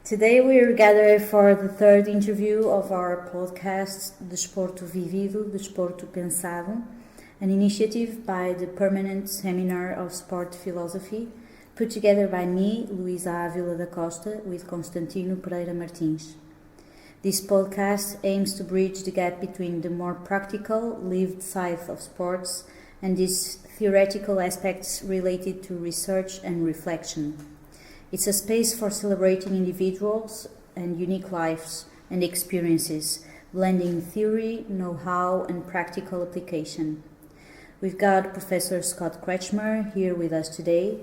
Today we are gathered for the third interview of our podcast, Desporto Vivido, Desporto Pensado, an initiative by the Permanent Seminar of Sport Philosophy, put together by me, Luísa Ávila da Costa, with Constantino Pereira Martins. This podcast aims to bridge the gap between the more practical, lived side of sports and these theoretical aspects related to research and reflection. It's a space for celebrating individuals and unique lives and experiences, blending theory, know-how, and practical application. We've got Professor Scott Kretchmar here with us today,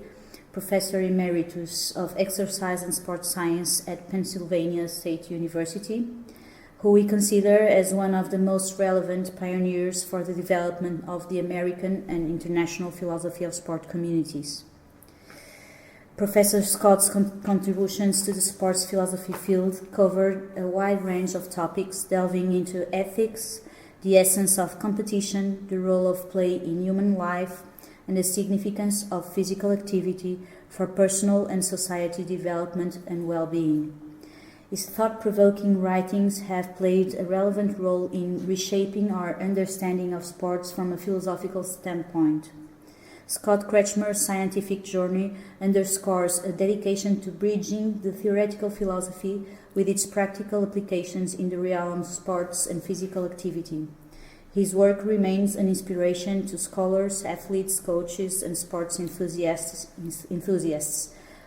Professor Emeritus of Exercise and Sport Science at Pennsylvania State University, who we consider as one of the most relevant pioneers for the development of the American and international philosophy of sport communities. Professor Scott's contributions to the sports philosophy field covered a wide range of topics, delving into ethics, the essence of competition, the role of play in human life, and the significance of physical activity for personal and society development and well-being. His thought-provoking writings have played a relevant role in reshaping our understanding of sports from a philosophical standpoint. Scott Kretchmar's scientific journey underscores a dedication to bridging the theoretical philosophy with its practical applications in the realm of sports and physical activity. His work remains an inspiration to scholars, athletes, coaches, and sports enthusiasts,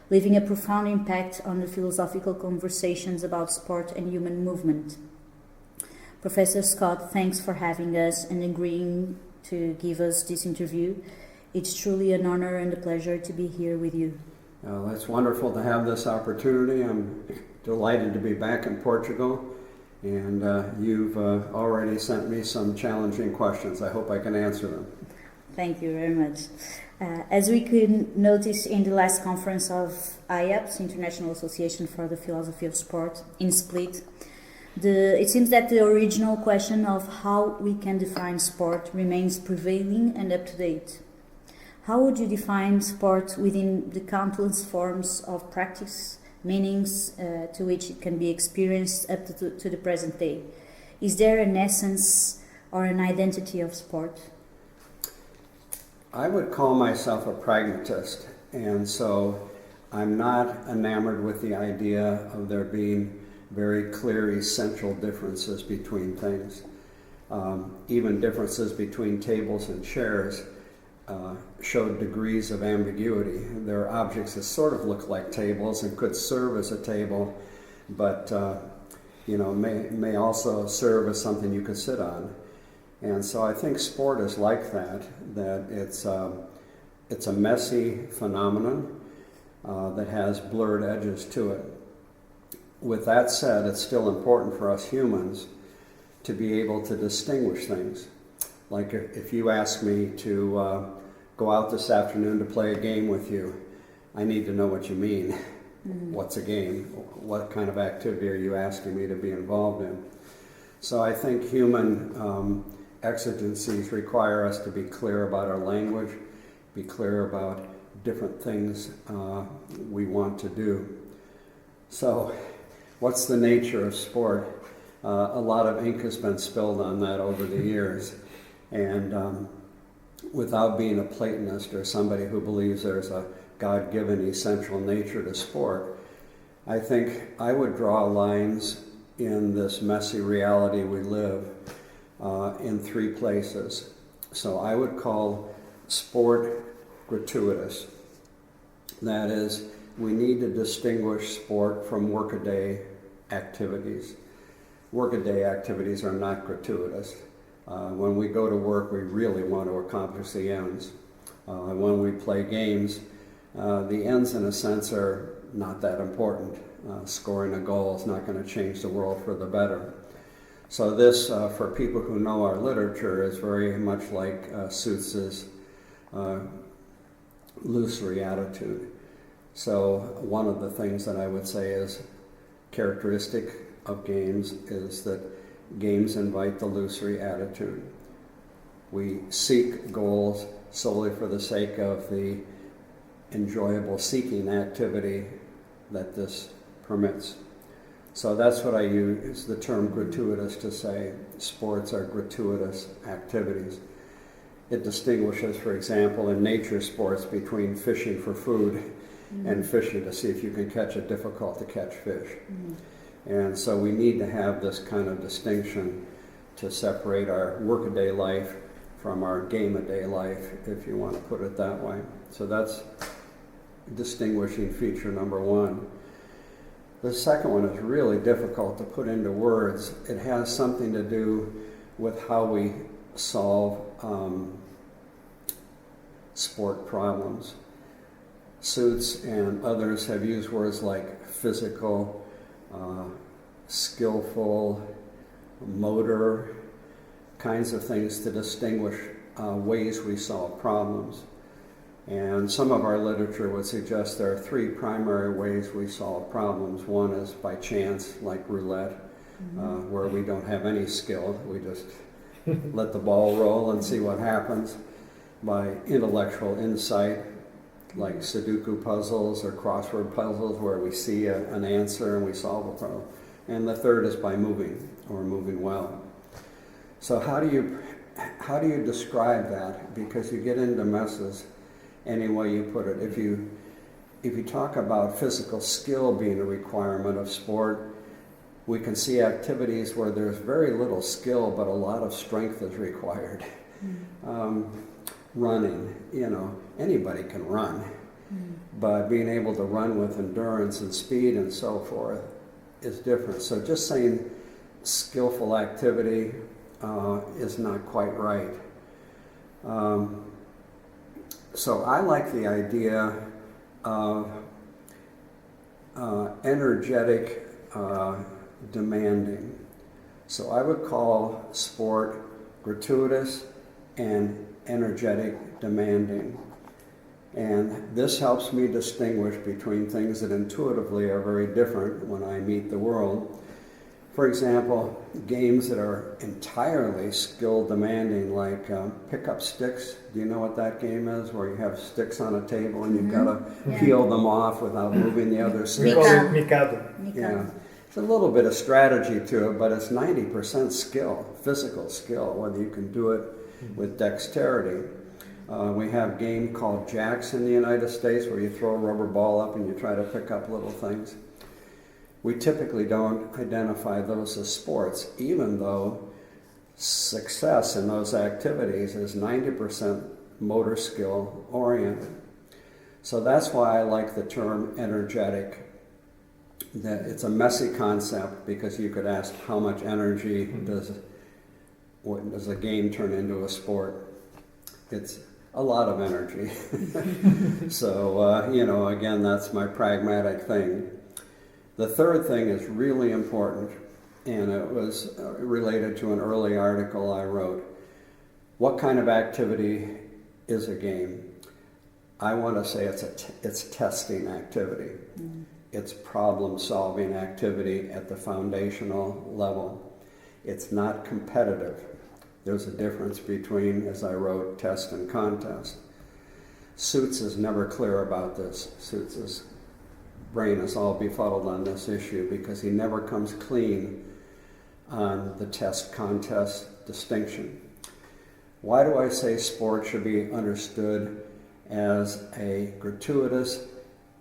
leaving a profound impact on the philosophical conversations about sport and human movement. Professor Scott, thanks for having us and agreeing to give us this interview. It's truly an honor and a pleasure to be here with you. It's wonderful to have this opportunity. I'm delighted to be back in Portugal, and you've already sent me some challenging questions. I hope I can answer them. Thank you very much. As we could notice in the last conference of IAPS, International Association for the Philosophy of Sport, in Split, it seems that the original question of how we can define sport remains prevailing and up to date. How would you define sport within the countless forms of practice, meanings to which it can be experienced up to the present day? Is there an essence or an identity of sport? I would call myself a pragmatist, and so I'm not enamored with the idea of there being very clear essential differences between things. Even differences between tables and chairs showed degrees of ambiguity. There are objects that sort of look like tables and could serve as a table, but may also serve as something you could sit on. And so I think sport is like that it's a messy phenomenon that has blurred edges to it. With that said, it's still important for us humans to be able to distinguish things. Like if you ask me to go out this afternoon to play a game with you, I need to know what you mean. Mm-hmm. What's a game? What kind of activity are you asking me to be involved in? So I think human exigencies require us to be clear about our language, be clear about different things we want to do. So what's the nature of sport? A lot of ink has been spilled on that over the years. And without being a Platonist or somebody who believes there's a God-given essential nature to sport, I think I would draw lines in this messy reality we live in three places. So I would call sport gratuitous. That is, we need to distinguish sport from workaday activities. Workaday activities are not gratuitous. When we go to work, we really want to accomplish the ends. When we play games, the ends, in a sense, are not that important. Scoring a goal is not going to change the world for the better. So this, for people who know our literature, is very much like Seuss's illusory attitude. So one of the things that I would say is characteristic of games is that games invite the illusory attitude. We seek goals solely for the sake of the enjoyable seeking activity that this permits. So that's what I use the term gratuitous to say sports are gratuitous activities. It distinguishes, for example, in nature sports between fishing for food and fishing to see if you can catch a difficult to catch fish. And so we need to have this kind of distinction to separate our workaday life from our game-a-day life, if you want to put it that way. So that's distinguishing feature number one. The second one is really difficult to put into words. It has something to do with how we solve sport problems. Suits and others have used words like physical, skillful, motor, kinds of things to distinguish ways we solve problems. And some of our literature would suggest there are three primary ways we solve problems. One is by chance, like roulette, where we don't have any skill. We just let the ball roll and see what happens. By intellectual insight, like Sudoku puzzles or crossword puzzles, where we see an answer and we solve a problem. And the third is by moving, or moving well. So how do you describe that? Because you get into messes any way you put it. If you talk about physical skill being a requirement of sport, we can see activities where there's very little skill but a lot of strength is required. Running, anybody can run, but being able to run with endurance and speed and so forth is different. So just saying skillful activity is not quite right. So I like the idea of energetic demanding. So I would call sport gratuitous and energetic demanding. And this helps me distinguish between things that intuitively are very different when I meet the world. For example, games that are entirely skill demanding, like pick-up sticks. Do you know what that game is? Where you have sticks on a table and you've got to peel them off without moving the other sticks. We call it Mikado. Yeah. It's a little bit of strategy to it, but it's 90% skill, physical skill, whether you can do it with dexterity. We have a game called jacks in the United States where you throw a rubber ball up and you try to pick up little things. We typically don't identify those as sports, even though success in those activities is 90% motor skill oriented. So that's why I like the term energetic. That it's a messy concept because you could ask how much energy does a game turn into a sport? It's a lot of energy. So, again, that's my pragmatic thing. The third thing is really important, and it was related to an early article I wrote. What kind of activity is a game? I want to say it's testing activity. It's problem-solving activity at the foundational level. It's not competitive. There's a difference between, as I wrote, test and contest. Suits is never clear about this. Suits' brain is all befuddled on this issue because he never comes clean on the test-contest distinction. Why do I say sport should be understood as a gratuitous,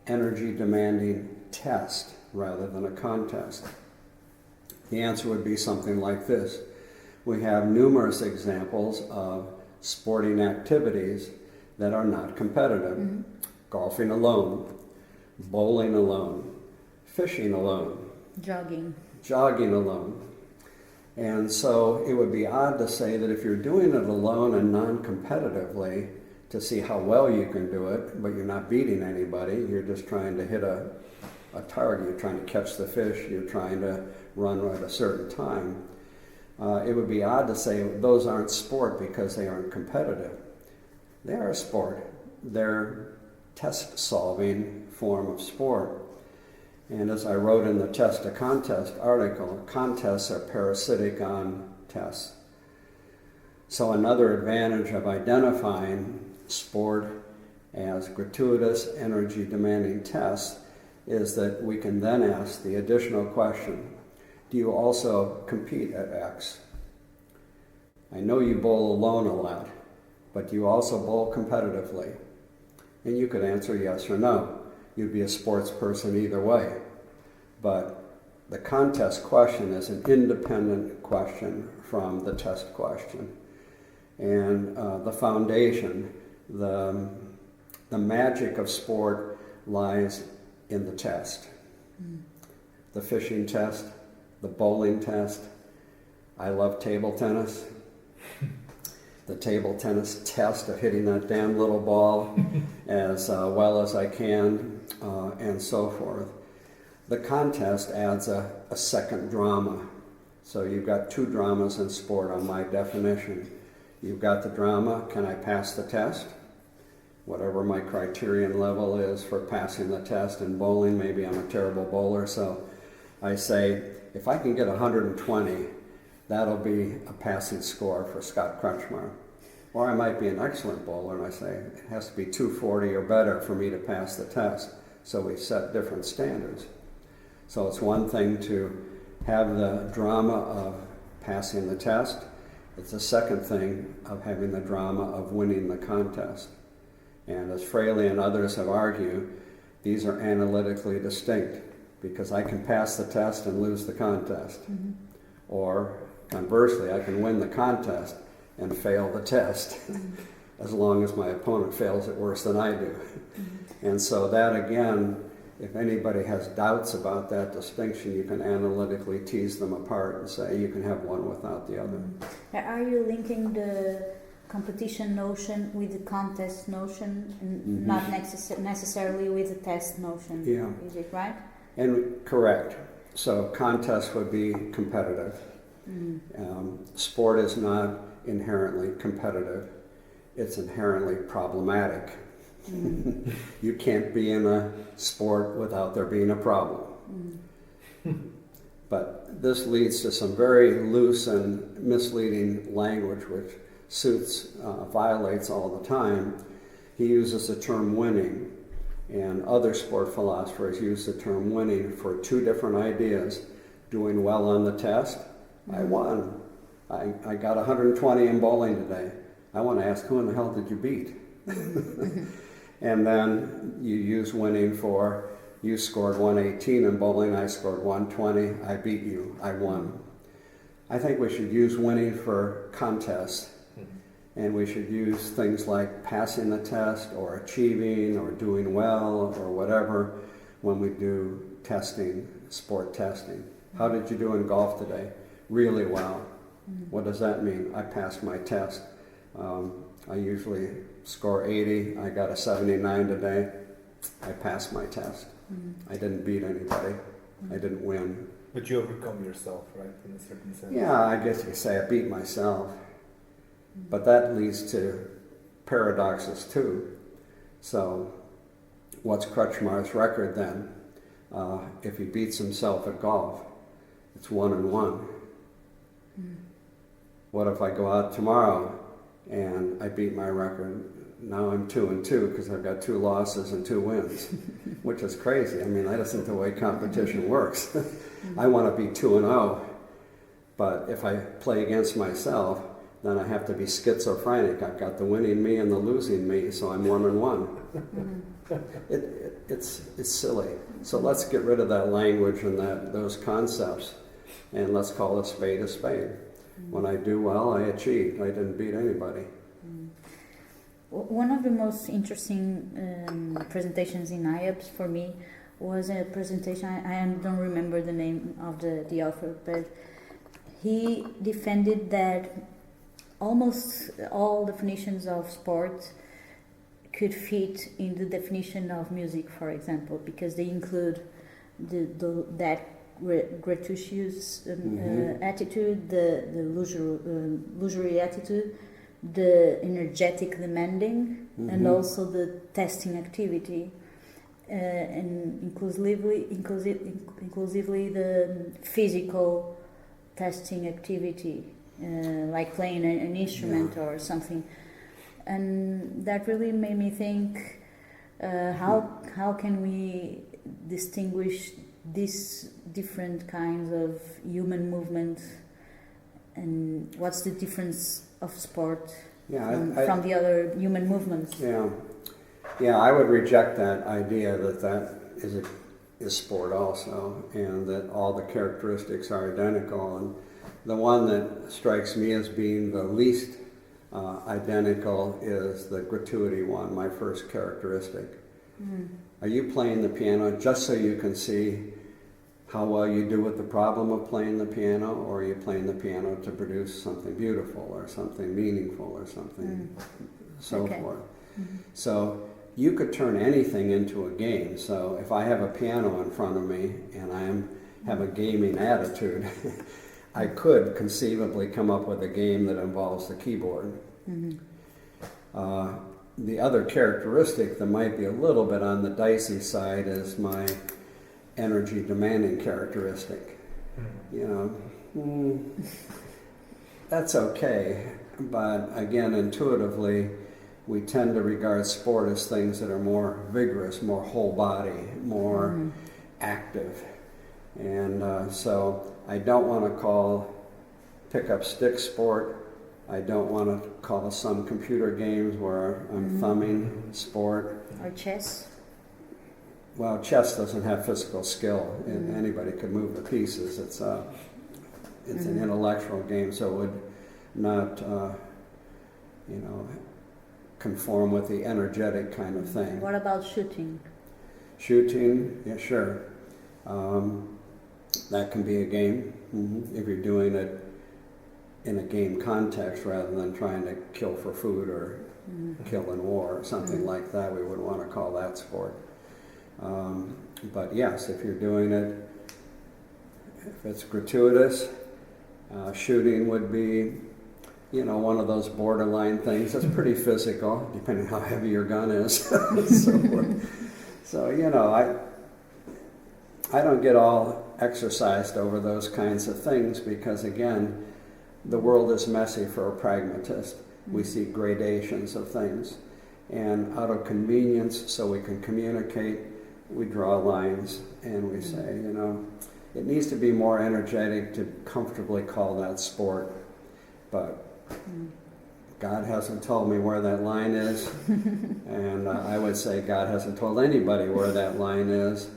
energy-demanding test rather than a contest? The answer would be something like this. We have numerous examples of sporting activities that are not competitive. Golfing alone, bowling alone, fishing alone, jogging alone. And so it would be odd to say that if you're doing it alone and non-competitively to see how well you can do it, but you're not beating anybody, you're just trying to hit a target, you're trying to catch the fish, you're trying to run at a certain time. It would be odd to say those aren't sport because they aren't competitive. They are a sport. They're test-solving form of sport. And as I wrote in the Test to Contest article, contests are parasitic on tests. So another advantage of identifying sport as gratuitous, energy-demanding tests is that we can then ask the additional question, do you also compete at X? I know you bowl alone a lot, but do you also bowl competitively? And you could answer yes or no. You'd be a sports person either way. But the contest question is an independent question from the test question. And the foundation, the magic of sport lies in the test. The fishing test, the bowling test. I love table tennis. The table tennis test of hitting that damn little ball as well as I can, and so forth. The contest adds a second drama. So you've got two dramas in sport on my definition. You've got the drama, can I pass the test? Whatever my criterion level is for passing the test. In bowling, maybe I'm a terrible bowler, so I say, if I can get 120, that'll be a passing score for Scott Kretchmar. Or I might be an excellent bowler, and I say, it has to be 240 or better for me to pass the test. So we set different standards. So it's one thing to have the drama of passing the test. It's a second thing of having the drama of winning the contest. And as Fraley and others have argued, these are analytically distinct, because I can pass the test and lose the contest. Mm-hmm. Or conversely, I can win the contest and fail the test, as long as my opponent fails it worse than I do. Mm-hmm. And so that, again, if anybody has doubts about that distinction, you can analytically tease them apart and say you can have one without the other. Are you linking the competition notion with the contest notion, and not necessarily with the test notion? Yeah. Is it right? And correct. So contest would be competitive. Sport is not inherently competitive. It's inherently problematic. You can't be in a sport without there being a problem. But this leads to some very loose and misleading language which violates all the time. He uses the term winning, and other sport philosophers use the term winning for two different ideas. Doing well on the test, I won. I got 120 in bowling today. I want to ask, who in the hell did you beat? And then you use winning for, you scored 118 in bowling, I scored 120, I beat you, I won. I think we should use winning for contests, and we should use things like passing the test or achieving or doing well or whatever when we do testing, sport testing. How did you do in golf today? Really well. What does that mean? I passed my test. I usually score 80. I got a 79 today. I passed my test. I didn't beat anybody. I didn't win. But you overcome yourself, right, in a certain sense? Yeah, I guess you could say I beat myself. But that leads to paradoxes too. So what's Kretchmar's record then? If he beats himself at golf, it's 1-1. What if I go out tomorrow and I beat my record? Now I'm 2-2 because I've got 2 losses and 2 wins, which is crazy. I mean, that isn't the way competition works. I want to be 2-0, but if I play against myself, then I have to be schizophrenic. I've got the winning me and the losing me, so I'm 1-1. It's silly. So let's get rid of that language and those concepts, and let's call a spade a spade. When I do well, I achieved. I didn't beat anybody. One of the most interesting presentations in IAPS for me was a presentation, I don't remember the name of the author, but he defended that almost all definitions of sport could fit in the definition of music, for example, because they include that gratuitous attitude, the illusory attitude, the energetic demanding, and also the testing activity, and inclusively the physical testing activity, like playing an instrument or something. And that really made me think, how can we distinguish these different kinds of human movement, and what's the difference of sport from the other human movements? Yeah, I would reject that idea that is sport also, and that all the characteristics are identical. And the one that strikes me as being the least identical is the gratuity one, my first characteristic. Are you playing the piano just so you can see how well you do with the problem of playing the piano, or are you playing the piano to produce something beautiful or something meaningful or something so forth? So you could turn anything into a game. So if I have a piano in front of me and have a gaming attitude, I could conceivably come up with a game that involves the keyboard. The other characteristic that might be a little bit on the dicey side is my energy demanding characteristic. That's okay, but again, intuitively, we tend to regard sport as things that are more vigorous, more whole body, more active. And so I don't want to call pick-up stick sport. I don't want to call some computer games where I'm thumbing sport. Or chess? Well, chess doesn't have physical skill. Anybody could move the pieces. It's an intellectual game, so it would not, conform with the energetic kind of thing. What about shooting? Shooting, yeah, sure. That can be a game if you're doing it in a game context rather than trying to kill for food or kill in war or something like that. We wouldn't want to call that sport. But yes, if you're doing it, if it's gratuitous, shooting would be, one of those borderline things. That's pretty physical, depending how heavy your gun is. So, I don't get all exercised over those kinds of things because, again, the world is messy for a pragmatist. We see gradations of things. And out of convenience, so we can communicate, we draw lines and we say, it needs to be more energetic to comfortably call that sport. But God hasn't told me where that line is. And I would say God hasn't told anybody where that line is.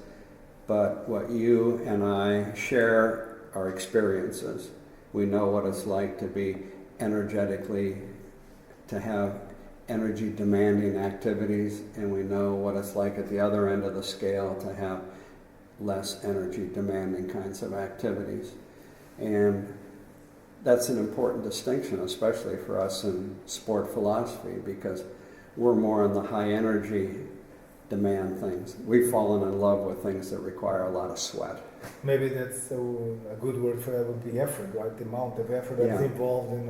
But what you and I share are experiences. We know what it's like to be to have energy demanding activities, and we know what it's like at the other end of the scale to have less energy demanding kinds of activities. And that's an important distinction, especially for us in sport philosophy, because we're more on the high energy demand things. We've fallen in love with things that require a lot of sweat. Maybe that's a good word for that would be effort, right? The amount of effort that's involved in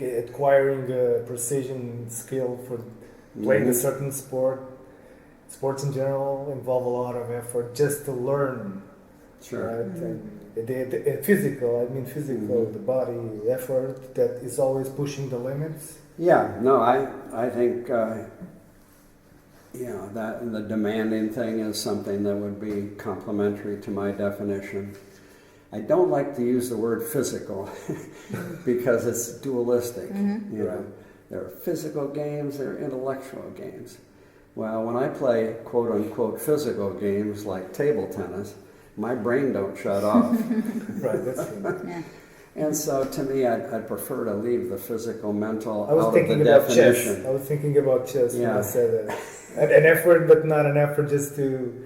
acquiring a precision skill for playing a certain sport. Sports in general involve a lot of effort just to learn. Sure. Right? And physical, the body effort that is always pushing the limits. Yeah, no, I think that the demanding thing is something that would be complementary to my definition. I don't like to use the word physical because it's dualistic. There are physical games, there are intellectual games. Well, when I play quote-unquote physical games like table tennis, my brain don't shut off. Right, that's true. Yeah. And so to me, I'd prefer to leave the physical, mental out of the definition. Chess. I was thinking about chess when I said that. An effort, but not an effort just to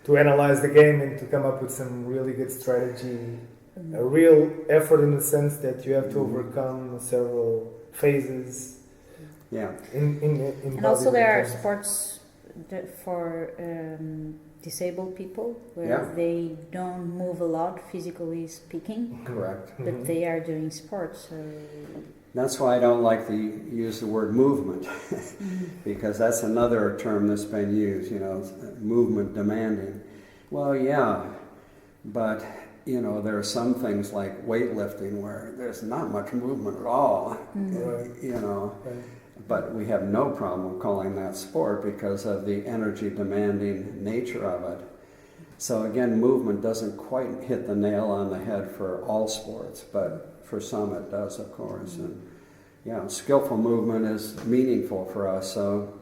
analyze the game and to come up with some really good strategy. A real effort in the sense that you have to overcome several phases. Yeah. And also there are sports for disabled people where they don't move a lot, physically speaking. Correct. But they are doing sports. So. That's why I don't like to use the word movement, because that's another term that's been used, movement demanding. Well, yeah, but, there are some things like weightlifting where there's not much movement at all, but we have no problem calling that sport because of the energy demanding nature of it. So again, movement doesn't quite hit the nail on the head for all sports, but for some it does, of course. And yeah, skillful movement is meaningful for us, so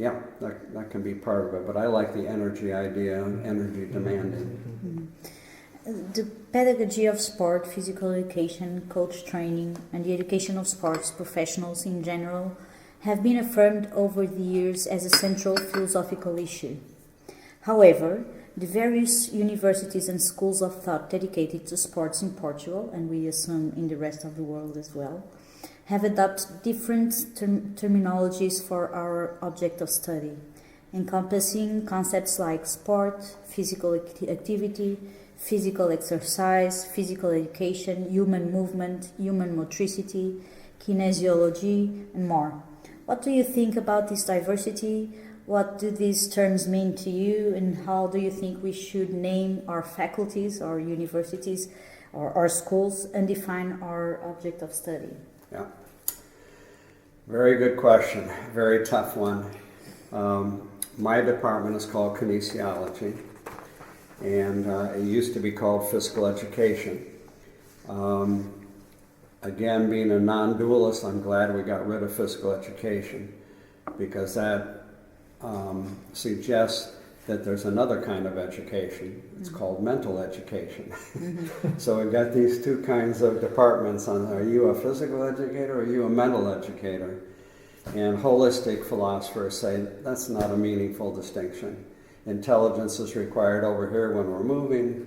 yeah, that can be part of it. But I like the energy idea, energy demanding. The pedagogy of sport, physical education, coach training, and the education of sports professionals in general have been affirmed over the years as a central philosophical issue. However, the various universities and schools of thought dedicated to sports in Portugal, and we assume in the rest of the world as well, have adopted different terminologies for our object of study, encompassing concepts like sport, physical activity, physical exercise, physical education, human movement, human motricity, kinesiology, and more. What do you think about this diversity? What do these terms mean to you, and how do you think we should name our faculties, our universities, or our schools, and define our object of study? Yeah. Very good question. Very tough one. My department is called kinesiology, and it used to be called physical education. Again, being a non-dualist, I'm glad we got rid of physical education, because that suggests that there's another kind of education. It's called mental education. So we've got these two kinds of departments on, are you a physical educator or are you a mental educator? And holistic philosophers say that's not a meaningful distinction. Intelligence is required over here when we're moving.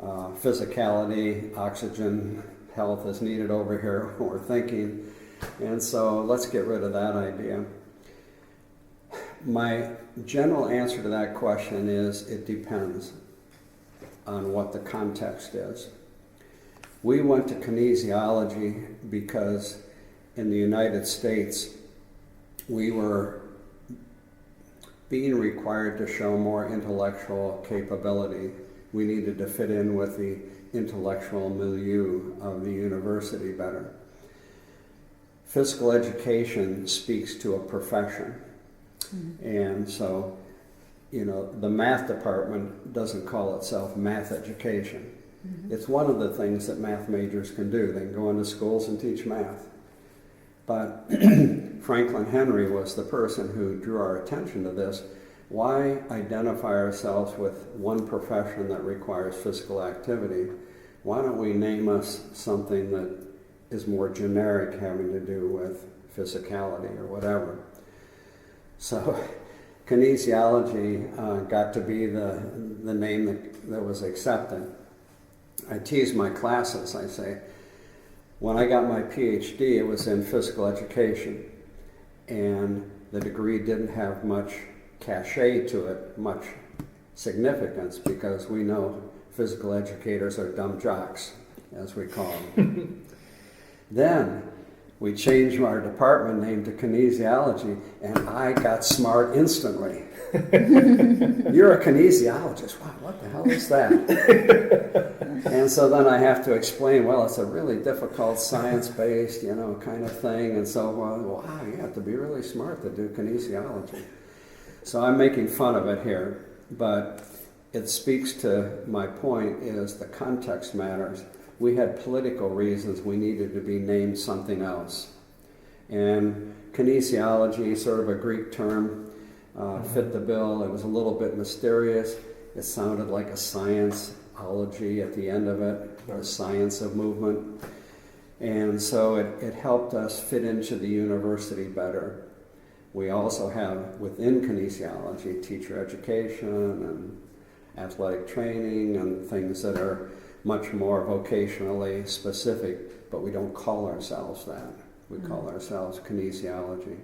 Physicality, oxygen, health is needed over here when we're thinking. And so let's get rid of that idea. My general answer to that question is it depends on what the context is. We went to kinesiology because in the United States we were being required to show more intellectual capability. We needed to fit in with the intellectual milieu of the university better. Physical education speaks to a profession. And so, the math department doesn't call itself math education. It's one of the things that math majors can do. They can go into schools and teach math. But Franklin Henry was the person who drew our attention to this. Why identify ourselves with one profession that requires physical activity? Why don't we name us something that is more generic, having to do with physicality or whatever? So kinesiology got to be the name that was accepted. I tease my classes. I say, when I got my PhD, it was in physical education, and the degree didn't have much cachet to it, much significance, because we know physical educators are dumb jocks, as we call them. Then we changed our department name to kinesiology, and I got smart instantly. You're a kinesiologist. Wow, what the hell is that? And so then I have to explain, well, it's a really difficult science-based, kind of thing. And so, wow, you have to be really smart to do kinesiology. So I'm making fun of it here, but it speaks to my point is the context matters. We had political reasons we needed to be named something else. And kinesiology, sort of a Greek term, fit the bill. It was a little bit mysterious. It sounded like a science-ology at the end of it, the science of movement. And so it helped us fit into the university better. We also have, within kinesiology, teacher education and athletic training and things that are much more vocationally specific, but we don't call ourselves that. We call ourselves kinesiology.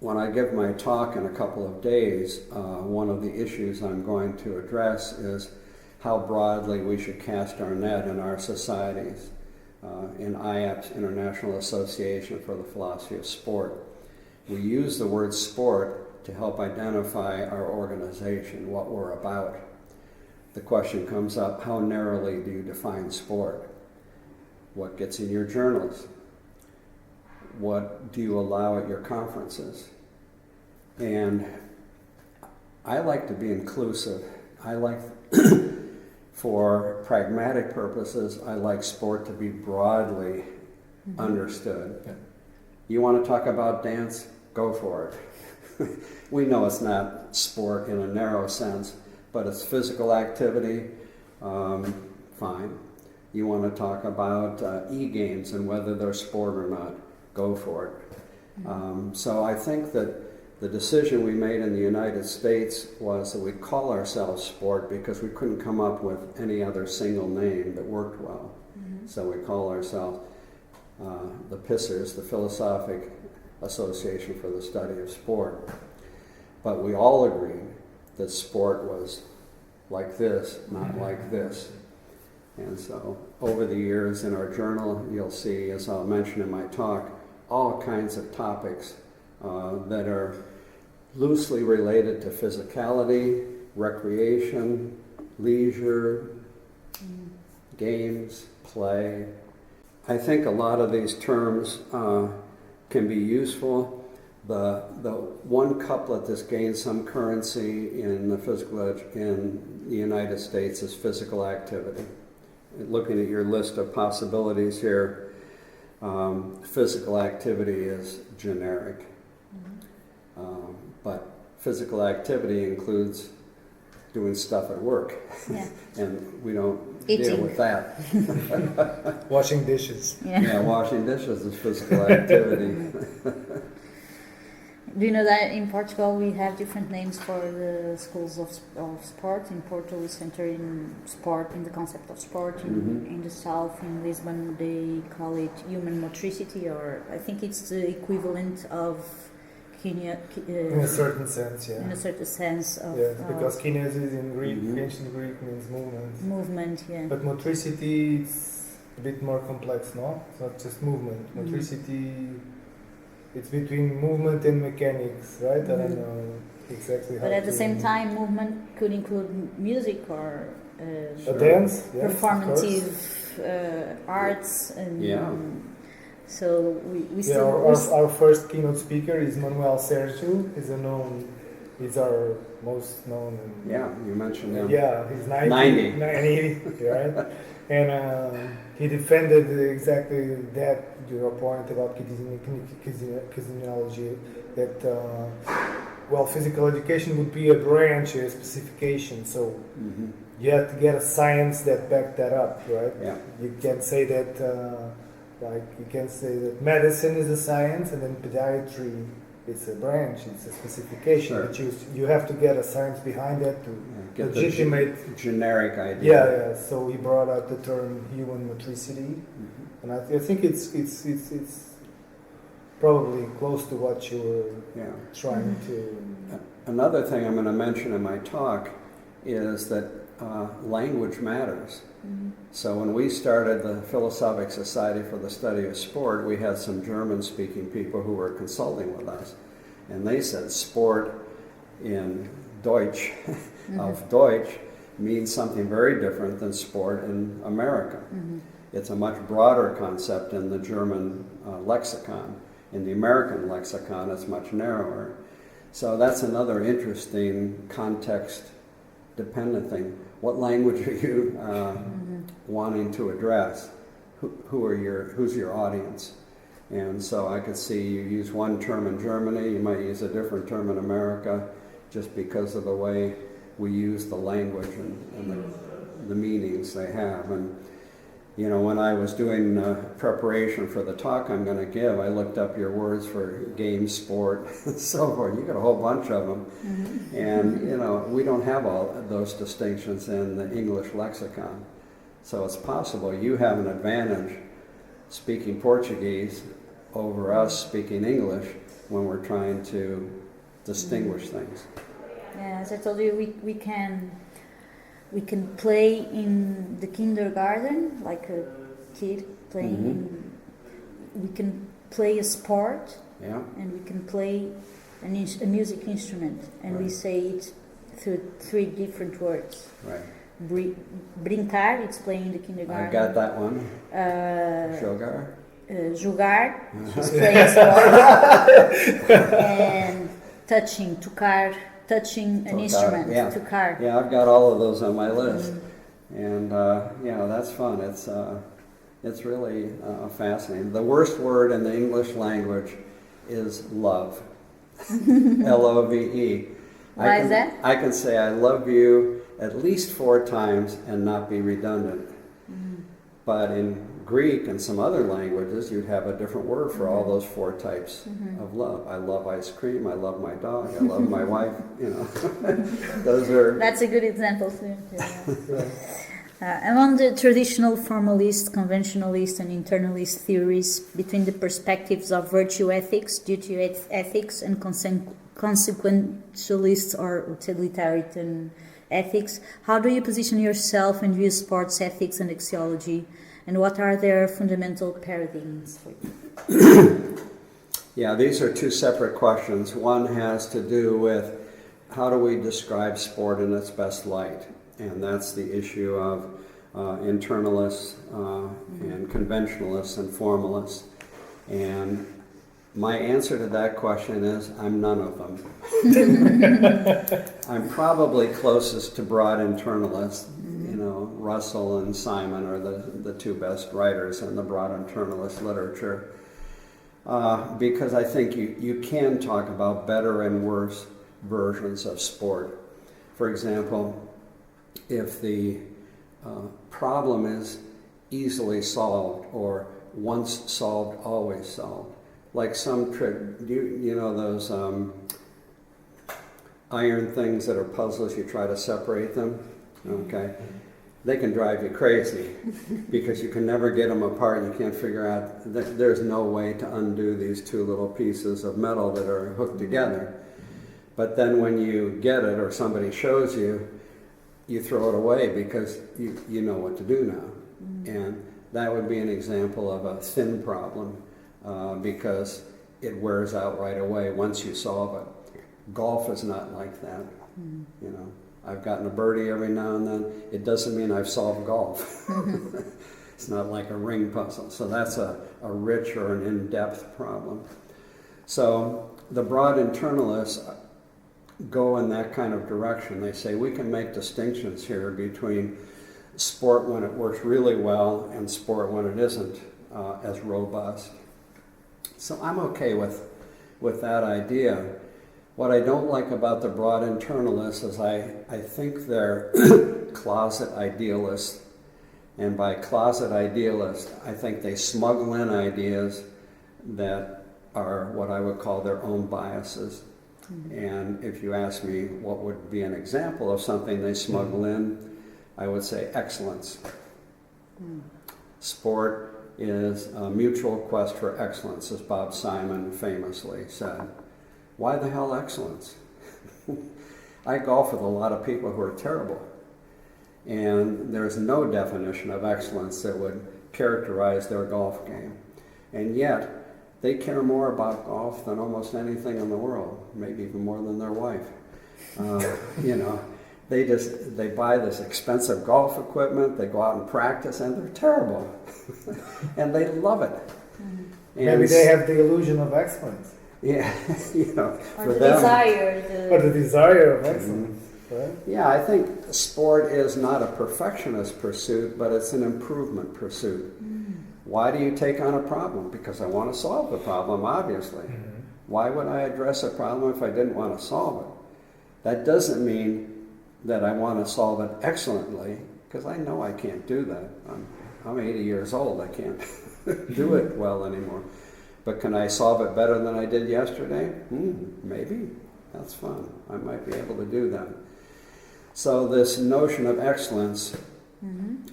When I give my talk in a couple of days, one of the issues I'm going to address is how broadly we should cast our net in our societies. In IAP's International Association for the Philosophy of Sport, we use the word sport to help identify our organization, what we're about. The question comes up, how narrowly do you define sport? What gets in your journals? What do you allow at your conferences? And I like to be inclusive. I like, for pragmatic purposes, I like sport to be broadly understood. Yeah. You want to talk about dance? Go for it. We know it's not sport in a narrow sense, but it's physical activity, fine. You want to talk about e-games and whether they're sport or not, go for it. So I think that the decision we made in the United States was that we call ourselves sport because we couldn't come up with any other single name that worked well. So we call ourselves the Pissers, the Philosophic Association for the Study of Sport. But we all agreed that sport was like this, not like this. And so over the years in our journal, you'll see, as I'll mention in my talk, all kinds of topics that are loosely related to physicality, recreation, leisure, games, play. I think a lot of these terms can be useful. The one couplet that's gained some currency in the United States is physical activity. Looking at your list of possibilities here, physical activity is generic. But physical activity includes doing stuff at work. Yeah. And we don't Eating. deal with that. Washing dishes. Yeah. Washing dishes is physical activity. Do you know that in Portugal we have different names for the schools of sport? In Porto we center in sport, in the concept of sport. In the south, in Lisbon, they call it human motricity, or I think it's the equivalent of in a certain sense, yeah. In a certain sense of... because kinesis in Greek, ancient Greek means movement. Movement, yeah. But motricity is a bit more complex, no? It's not just movement. Motricity, it's between movement and mechanics, right? I don't know exactly how. But at the same time, movement could include music or a dance, yes, performative arts, and so we still. Our first keynote speaker is Manuel Sergio. He's our most known. You mentioned him. Yeah, he's 90, right? And he defended exactly that, your point about kinesiology, that physical education would be a branch, a specification, so you have to get a science that backed that up, right? Yeah. You can't say that, you can say that medicine is a science and then podiatry is a branch, it's a specification. Sure. But you have to get a science behind that to Get legitimate the generic idea. Yeah. So he brought out the term human motricity, and I think it's probably close to what you were trying to. Another thing I'm going to mention in my talk is that language matters. So when we started the Philosophic Society for the Study of Sport, we had some German-speaking people who were consulting with us, and they said sport in Deutsch, of Deutsch, means something very different than sport in America. It's a much broader concept in the German lexicon. In the American lexicon, it's much narrower. So that's another interesting context-dependent thing. What language are you wanting to address? Who's your audience? And so I could see you use one term in Germany, you might use a different term in America, just because of the way we use the language and the meanings they have. And you know, when I was doing preparation for the talk I'm going to give, I looked up your words for game, sport, and so forth. You got a whole bunch of them. And, you know, we don't have all those distinctions in the English lexicon. So it's possible you have an advantage speaking Portuguese over us speaking English when we're trying to distinguish things. Yeah, as I told you, we can play in the kindergarten, like a kid playing. We can play a sport, and we can play a music instrument, and we say it through 3 different words. Right. Brincar, it's playing in the kindergarten. I got that one. Jogar. Jogar, she's playing sport. And touching, tocar, touching an instrument, to card. Yeah, I've got all of those on my list. And that's fun. It's really fascinating. The worst word in the English language is love. Love. Why is that? I can say I love you at least 4 times and not be redundant. But in Greek and some other languages, you'd have a different word for all those 4 types of love. I love ice cream. I love my dog. I love my wife. Those are. That's a good example too. Among the traditional formalist, conventionalist, and internalist theories, between the perspectives of virtue ethics, duty ethics, and consequentialist or utilitarian ethics, how do you position yourself and view sports ethics and axiology, and what are their fundamental paradigms for you? Yeah, these are 2 separate questions. One has to do with how do we describe sport in its best light, and that's the issue of internalists and conventionalists and formalists. And my answer to that question is I'm none of them. I'm probably closest to broad internalists. Russell and Simon are the 2 best writers in the broad internalist literature. Because I think you can talk about better and worse versions of sport. For example, if the problem is easily solved or once solved, always solved, like some those iron things that are puzzles, you try to separate them, okay? They can drive you crazy because you can never get them apart. You can't figure out, there's no way to undo these 2 little pieces of metal that are hooked together. But then when you get it or somebody shows you, you throw it away because you know what to do now. And that would be an example of a thin problem because it wears out right away once you solve it. Golf is not like that. I've gotten a birdie every now and then. It doesn't mean I've solved golf. It's not like a ring puzzle. So that's a rich or an in-depth problem. So the broad internalists go in that kind of direction. They say we can make distinctions here between sport when it works really well and sport when it isn't as robust. So I'm okay with that idea. What I don't like about the broad internalists is I think they're closet idealists. And by closet idealist, I think they smuggle in ideas that are what I would call their own biases. And if you ask me what would be an example of something they smuggle in, I would say excellence. Sport is a mutual quest for excellence, as Bob Simon famously said. Why the hell excellence? I golf with a lot of people who are terrible. And there's no definition of excellence that would characterize their golf game. And yet, they care more about golf than almost anything in the world, maybe even more than their wife. They buy this expensive golf equipment, they go out and practice, and they're terrible. And they love it. And maybe they have the illusion of excellence. Yeah, or for the them. Or the desire of excellence. Right? Yeah, I think sport is not a perfectionist pursuit, but it's an improvement pursuit. Why do you take on a problem? Because I want to solve the problem, obviously. Why would I address a problem if I didn't want to solve it? That doesn't mean that I want to solve it excellently, because I know I can't do that. I'm 80 years old. I can't do it well anymore. But can I solve it better than I did yesterday? Maybe. That's fun. I might be able to do that. So this notion of excellence,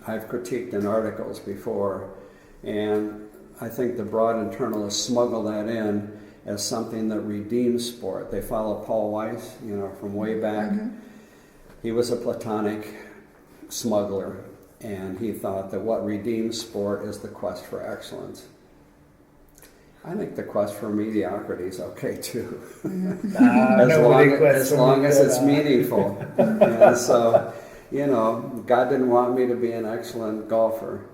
I've critiqued in articles before, and I think the broad internalists smuggle that in as something that redeems sport. They follow Paul Weiss, from way back. He was a Platonic smuggler, and he thought that what redeems sport is the quest for excellence. I think the quest for mediocrity is okay too, as long as it's meaningful. And so, God didn't want me to be an excellent golfer,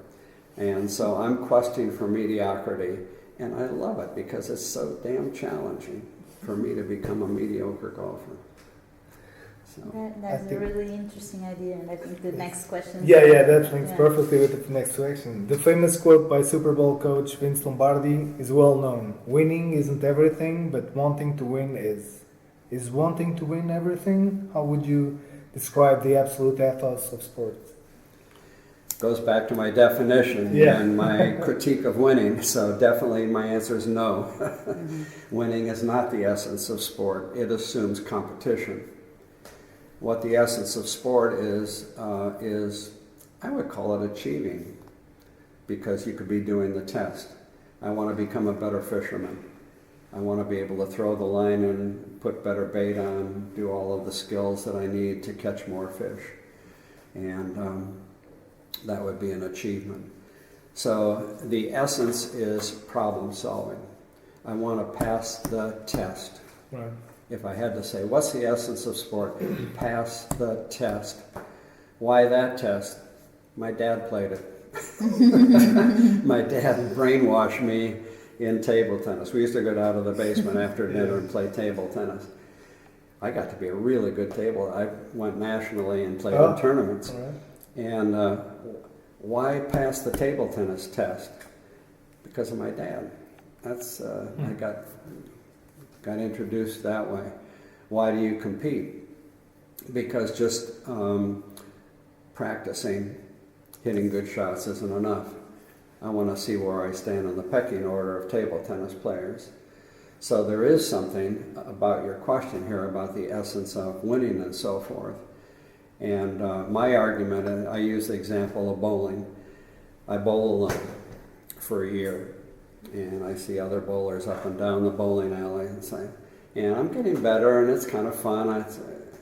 and so I'm questing for mediocrity, and I love it because it's so damn challenging for me to become a mediocre golfer. So That's a really interesting idea, and I think the next question. Yeah, that links perfectly with the next question. The famous quote by Super Bowl coach Vince Lombardi is well known. Winning isn't everything, but wanting to win is. Is wanting to win everything? How would you describe the absolute ethos of sports? Goes back to my definition and my critique of winning. So definitely my answer is no. Winning is not the essence of sport. It assumes competition. What the essence of sport is I would call it achieving, because you could be doing the test. I want to become a better fisherman. I want to be able to throw the line and put better bait on, do all of the skills that I need to catch more fish. And that would be an achievement. So the essence is problem solving. I want to pass the test. Right. If I had to say, what's the essence of sport? Pass the test. Why that test? My dad played it. My dad brainwashed me in table tennis. We used to go down to the basement after dinner and play table tennis. I got to be a really good table. I went nationally and played in tournaments. Right. And why pass the table tennis test? Because of my dad. That's I got introduced that way. Why do you compete? Because just practicing hitting good shots isn't enough. I want to see where I stand on the pecking order of table tennis players. So there is something about your question here about the essence of winning and so forth. And my argument, and I use the example of bowling. I bowl alone for a year, and I see other bowlers up and down the bowling alley and say, and I'm getting better, and it's kind of fun.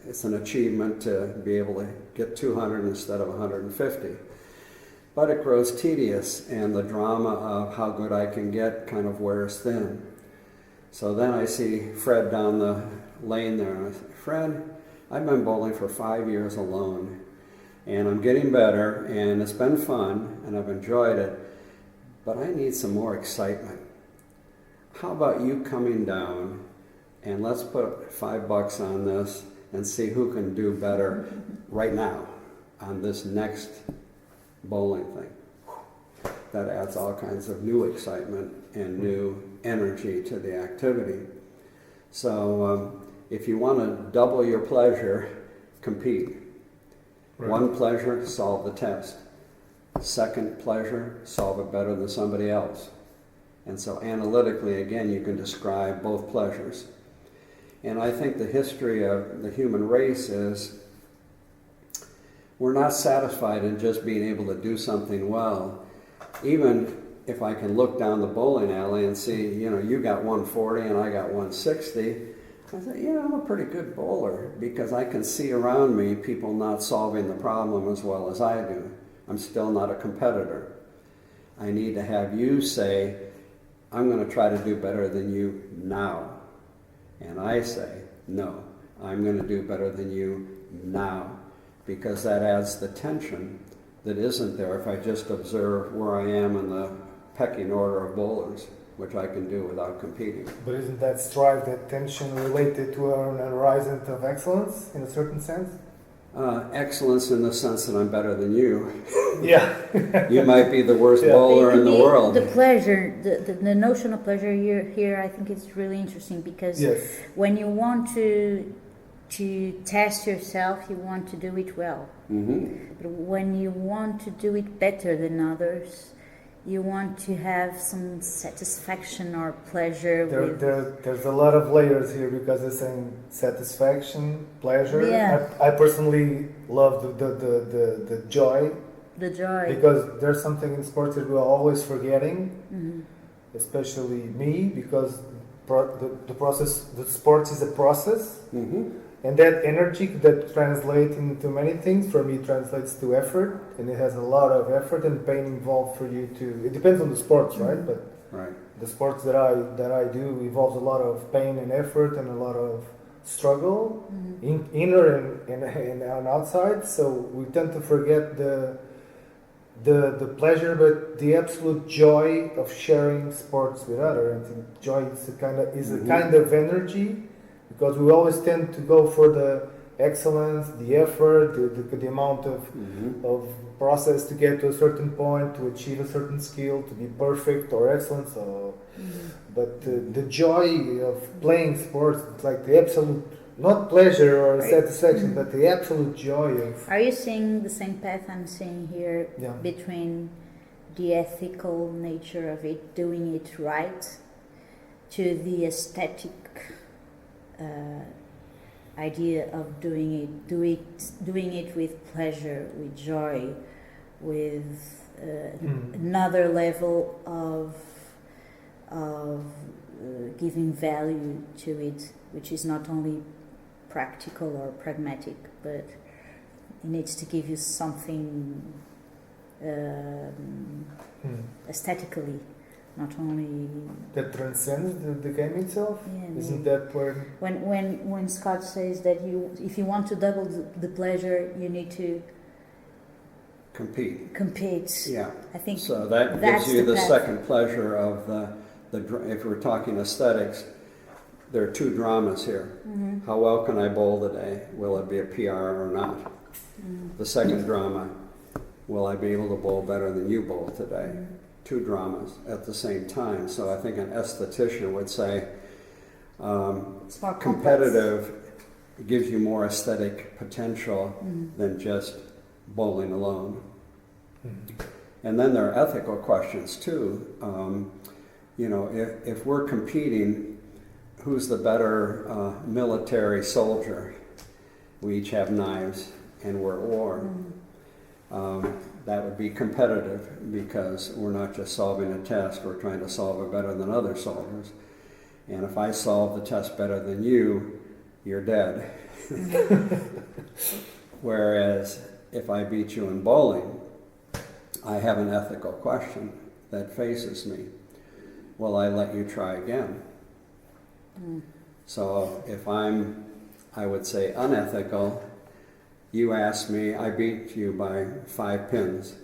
It's an achievement to be able to get 200 instead of 150. But it grows tedious, and the drama of how good I can get kind of wears thin. So then I see Fred down the lane there, and I say, Fred, I've been bowling for 5 years alone, and I'm getting better, and it's been fun, and I've enjoyed it, but I need some more excitement. How about you coming down, and let's put $5 on this and see who can do better right now on this next bowling thing. That adds all kinds of new excitement and new energy to the activity. So if you want to double your pleasure, compete. Right. One pleasure, solve the test. Second pleasure, solve it better than somebody else. And so analytically, again, you can describe both pleasures. And I think the history of the human race is we're not satisfied in just being able to do something well. Even if I can look down the bowling alley and see, you got 140 and I got 160, I say, I'm a pretty good bowler, because I can see around me people not solving the problem as well as I do. I'm still not a competitor. I need to have you say, I'm going to try to do better than you now. And I say, no, I'm going to do better than you now, because that adds the tension that isn't there if I just observe where I am in the pecking order of bowlers, which I can do without competing. But isn't that strive, that tension related to an horizon of excellence in a certain sense? Excellence in the sense that I'm better than you. Yeah. You might be the worst bowler in the world. The pleasure, the notion of pleasure here, I think it's really interesting, because when you want to test yourself, you want to do it well. Mm-hmm. But when you want to do it better than others, you want to have some satisfaction or pleasure. There's a lot of layers here, because it's saying satisfaction, pleasure. Yeah. I personally love the joy. The joy. Because there's something in sports that we're always forgetting, especially me, because the process, the sports is a process. Mm-hmm. And that energy that translates into many things, for me, translates to effort, and it has a lot of effort and pain involved for you to. It depends on the sports, right? But the sports that I do involves a lot of pain and effort and a lot of struggle, inner and outside. So we tend to forget the pleasure, but the absolute joy of sharing sports with others. I think joy is a kind of energy. Because we always tend to go for excellence, the effort, the amount of process to get to a certain point, to achieve a certain skill, to be perfect or excellent. So, but the joy of playing sports, it's like the absolute, not pleasure or satisfaction, but the absolute joy of. Are you seeing the same path I'm seeing here between the ethical nature of it, doing it right, to the aesthetic idea of doing it with pleasure, with joy, with another level of giving value to it, which is not only practical or pragmatic, but it needs to give you something aesthetically, not only that transcends the game itself. Yeah, isn't that where when Scott says that if you want to double the pleasure, you need to compete. Yeah, I think so that gives you the second pleasure of the if we're talking aesthetics. There are two dramas here. How well can I bowl today? Will it be a PR or not? The second drama, will I be able to bowl better than you bowl today? Two dramas at the same time. So I think an esthetician would say competitive gives you more aesthetic potential than just bowling alone. And then there are ethical questions too. If we're competing, who's the better military soldier? We each have knives and we're at war. That would be competitive because we're not just solving a test, we're trying to solve it better than other soldiers. And if I solve the test better than you, you're dead. Whereas if I beat you in bowling, I have an ethical question that faces me. Will I let you try again? So if I would say unethical, you ask me, I beat you by 5 pins,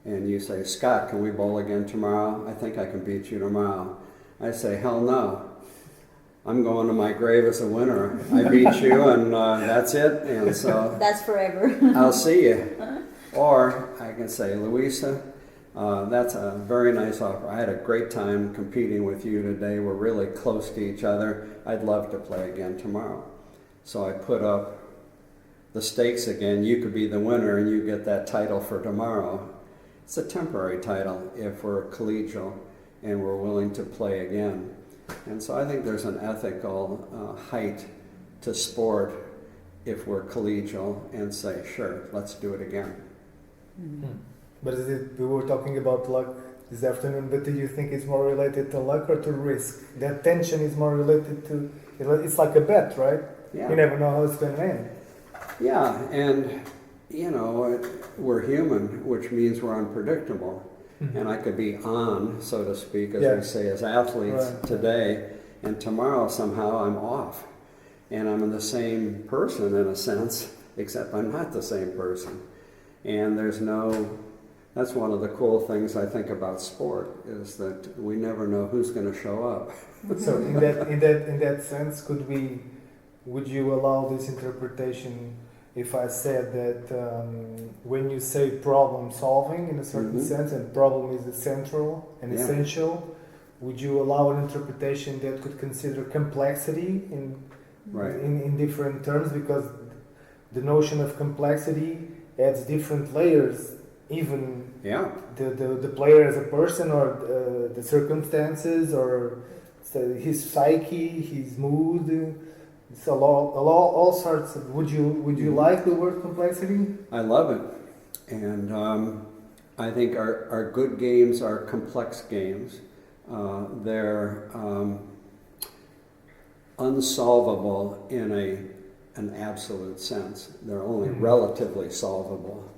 and you say, Scott, can we bowl again tomorrow? I think I can beat you tomorrow. I say, hell no. I'm going to my grave as a winner. I beat you, and that's it. And so that's forever. I'll see you. Or I can say, Louisa, that's a very nice offer. I had a great time competing with you today. We're really close to each other. I'd love to play again tomorrow. So I put up the stakes again. You could be the winner and you get that title for tomorrow. It's a temporary title if we're collegial and we're willing to play again. And so I think there's an ethical height to sport if we're collegial and say, sure, let's do it again. But we were talking about luck this afternoon, but do you think it's more related to luck or to risk? That tension is more related to, it's like a bet, right? Yeah. You never know how it's going to end. Yeah, and we're human, which means we're unpredictable. And I could be on, so to speak, as we say as athletes today, and tomorrow somehow I'm off. And I'm the same person in a sense, except I'm not the same person. And that's one of the cool things I think about sport, is that we never know who's going to show up. So in that sense, would you allow this interpretation if I said that when you say problem solving in a certain sense, and problem is central and essential, would you allow an interpretation that could consider complexity in different terms? Because the notion of complexity adds different layers, even the player as a person, or the circumstances, or his psyche, his mood. It's all sorts of. Would you like the word complexity? I love it, and I think our good games are complex games. They're unsolvable in an absolute sense. They're only relatively solvable,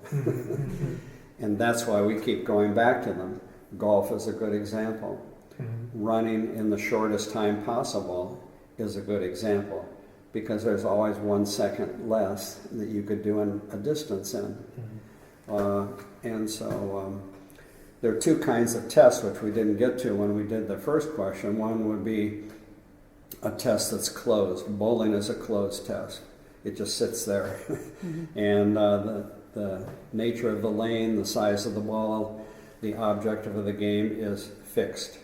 and that's why we keep going back to them. Golf is a good example. Running in the shortest time possible is a good example, because there's always 1 second less that you could do in a distance in. And so there are two kinds of tests which we didn't get to when we did the first question. One would be a test that's closed. Bowling is a closed test. it just sits there. And the nature of the lane, the size of the ball, the objective of the game is fixed.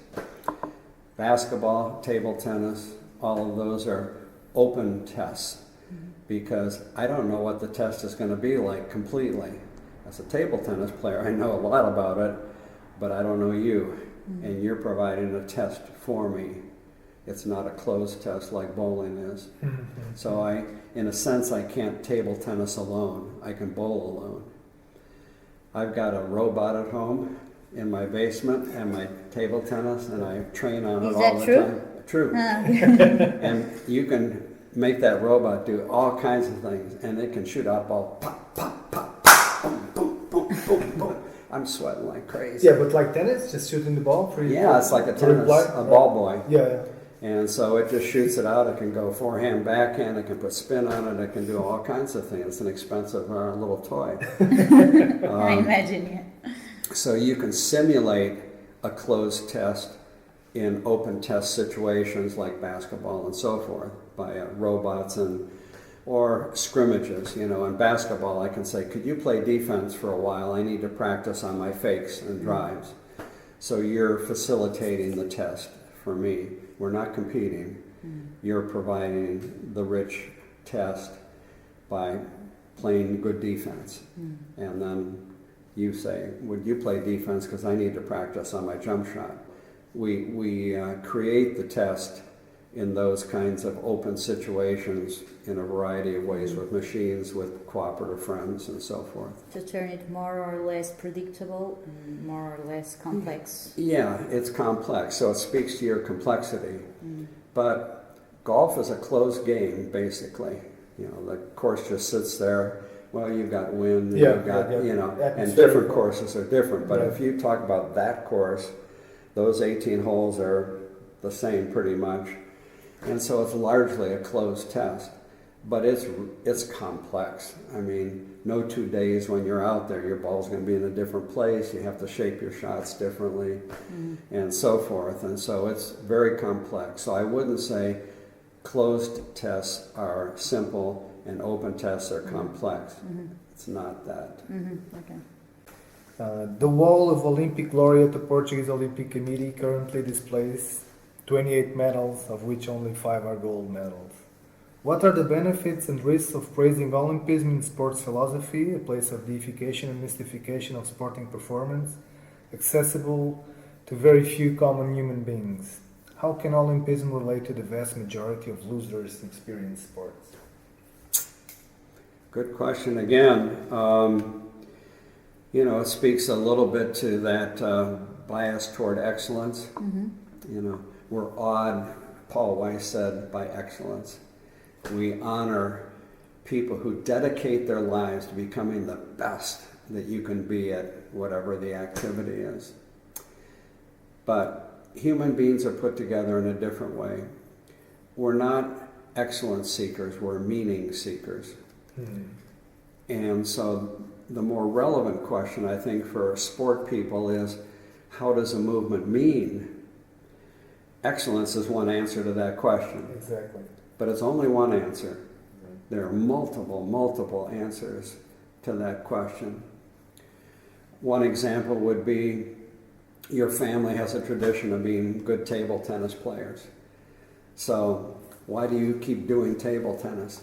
Basketball, table tennis, all of those are open tests, because I don't know what the test is going to be like completely. As a table tennis player, I know a lot about it, but I don't know you, and you're providing a test for me. It's not a closed test like bowling is. So in a sense, I can't table tennis alone. I can bowl alone. I've got a robot at home in my basement and my table tennis, and I train on it all the time. True. And you can make that robot do all kinds of things, and it can shoot out ball, pop, pop, pop, pop, boom, boom, boom, boom, boom. I'm sweating like crazy. Yeah, but like tennis, just shooting the ball? Yeah, it's like a tennis, a ball boy. Yeah. And so it just shoots it out. It can go forehand, backhand. It can put spin on it. It can do all kinds of things. It's an expensive little toy. I imagine, yeah. So you can simulate a closed test in open test situations like basketball and so forth by robots or scrimmages. You know, in basketball, I can say, could you play defense for a while? I need to practice on my fakes and drives. So you're facilitating the test for me. We're not competing. You're providing the rich test by playing good defense. And then you say, would you play defense because I need to practice on my jump shot? We create the test in those kinds of open situations in a variety of ways with machines, with cooperative friends, and so forth. To turn it more or less predictable and more or less complex. Yeah, it's complex, so it speaks to your complexity. But golf is a closed game, basically. You know, the course just sits there. Well, you've got wind, you've got, you know, and different courses are different. But if you talk about that course, those 18 holes are the same pretty much. And so it's largely a closed test, but it's complex. I mean, no 2 days when you're out there, your ball's going to be in a different place. You have to shape your shots differently, and so forth. And so it's very complex. So I wouldn't say closed tests are simple and open tests are complex. It's not that. Okay. The wall of Olympic glory at the Portuguese Olympic Committee currently displays 28 medals, of which only 5 are gold medals. What are the benefits and risks of praising Olympism in sports philosophy, a place of deification and mystification of sporting performance, accessible to very few common human beings? How can Olympism relate to the vast majority of losers experience sports? Good question again. You know, it speaks a little bit to that bias toward excellence. You know, we're awed, Paul Weiss said, by excellence. We honor people who dedicate their lives to becoming the best that you can be at whatever the activity is. But human beings are put together in a different way. We're not excellence seekers, we're meaning seekers. And so the more relevant question, I think, for sport people is, how does a movement mean? Excellence is one answer to that question. Exactly. But it's only one answer. There are multiple answers to that question. One example would be your family has a tradition of being good table tennis players. So why do you keep doing table tennis?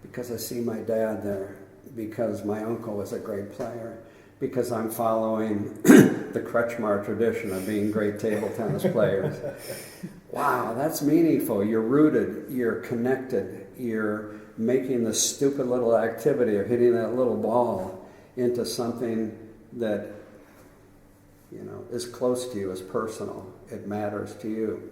Because I see my dad there. Because my uncle was a great player. Because I'm following the Kretchmar tradition of being great table tennis players. Wow, that's meaningful. You're rooted, you're connected, you're making this stupid little activity of hitting that little ball into something that, you know, is close to you, is personal. It matters to you.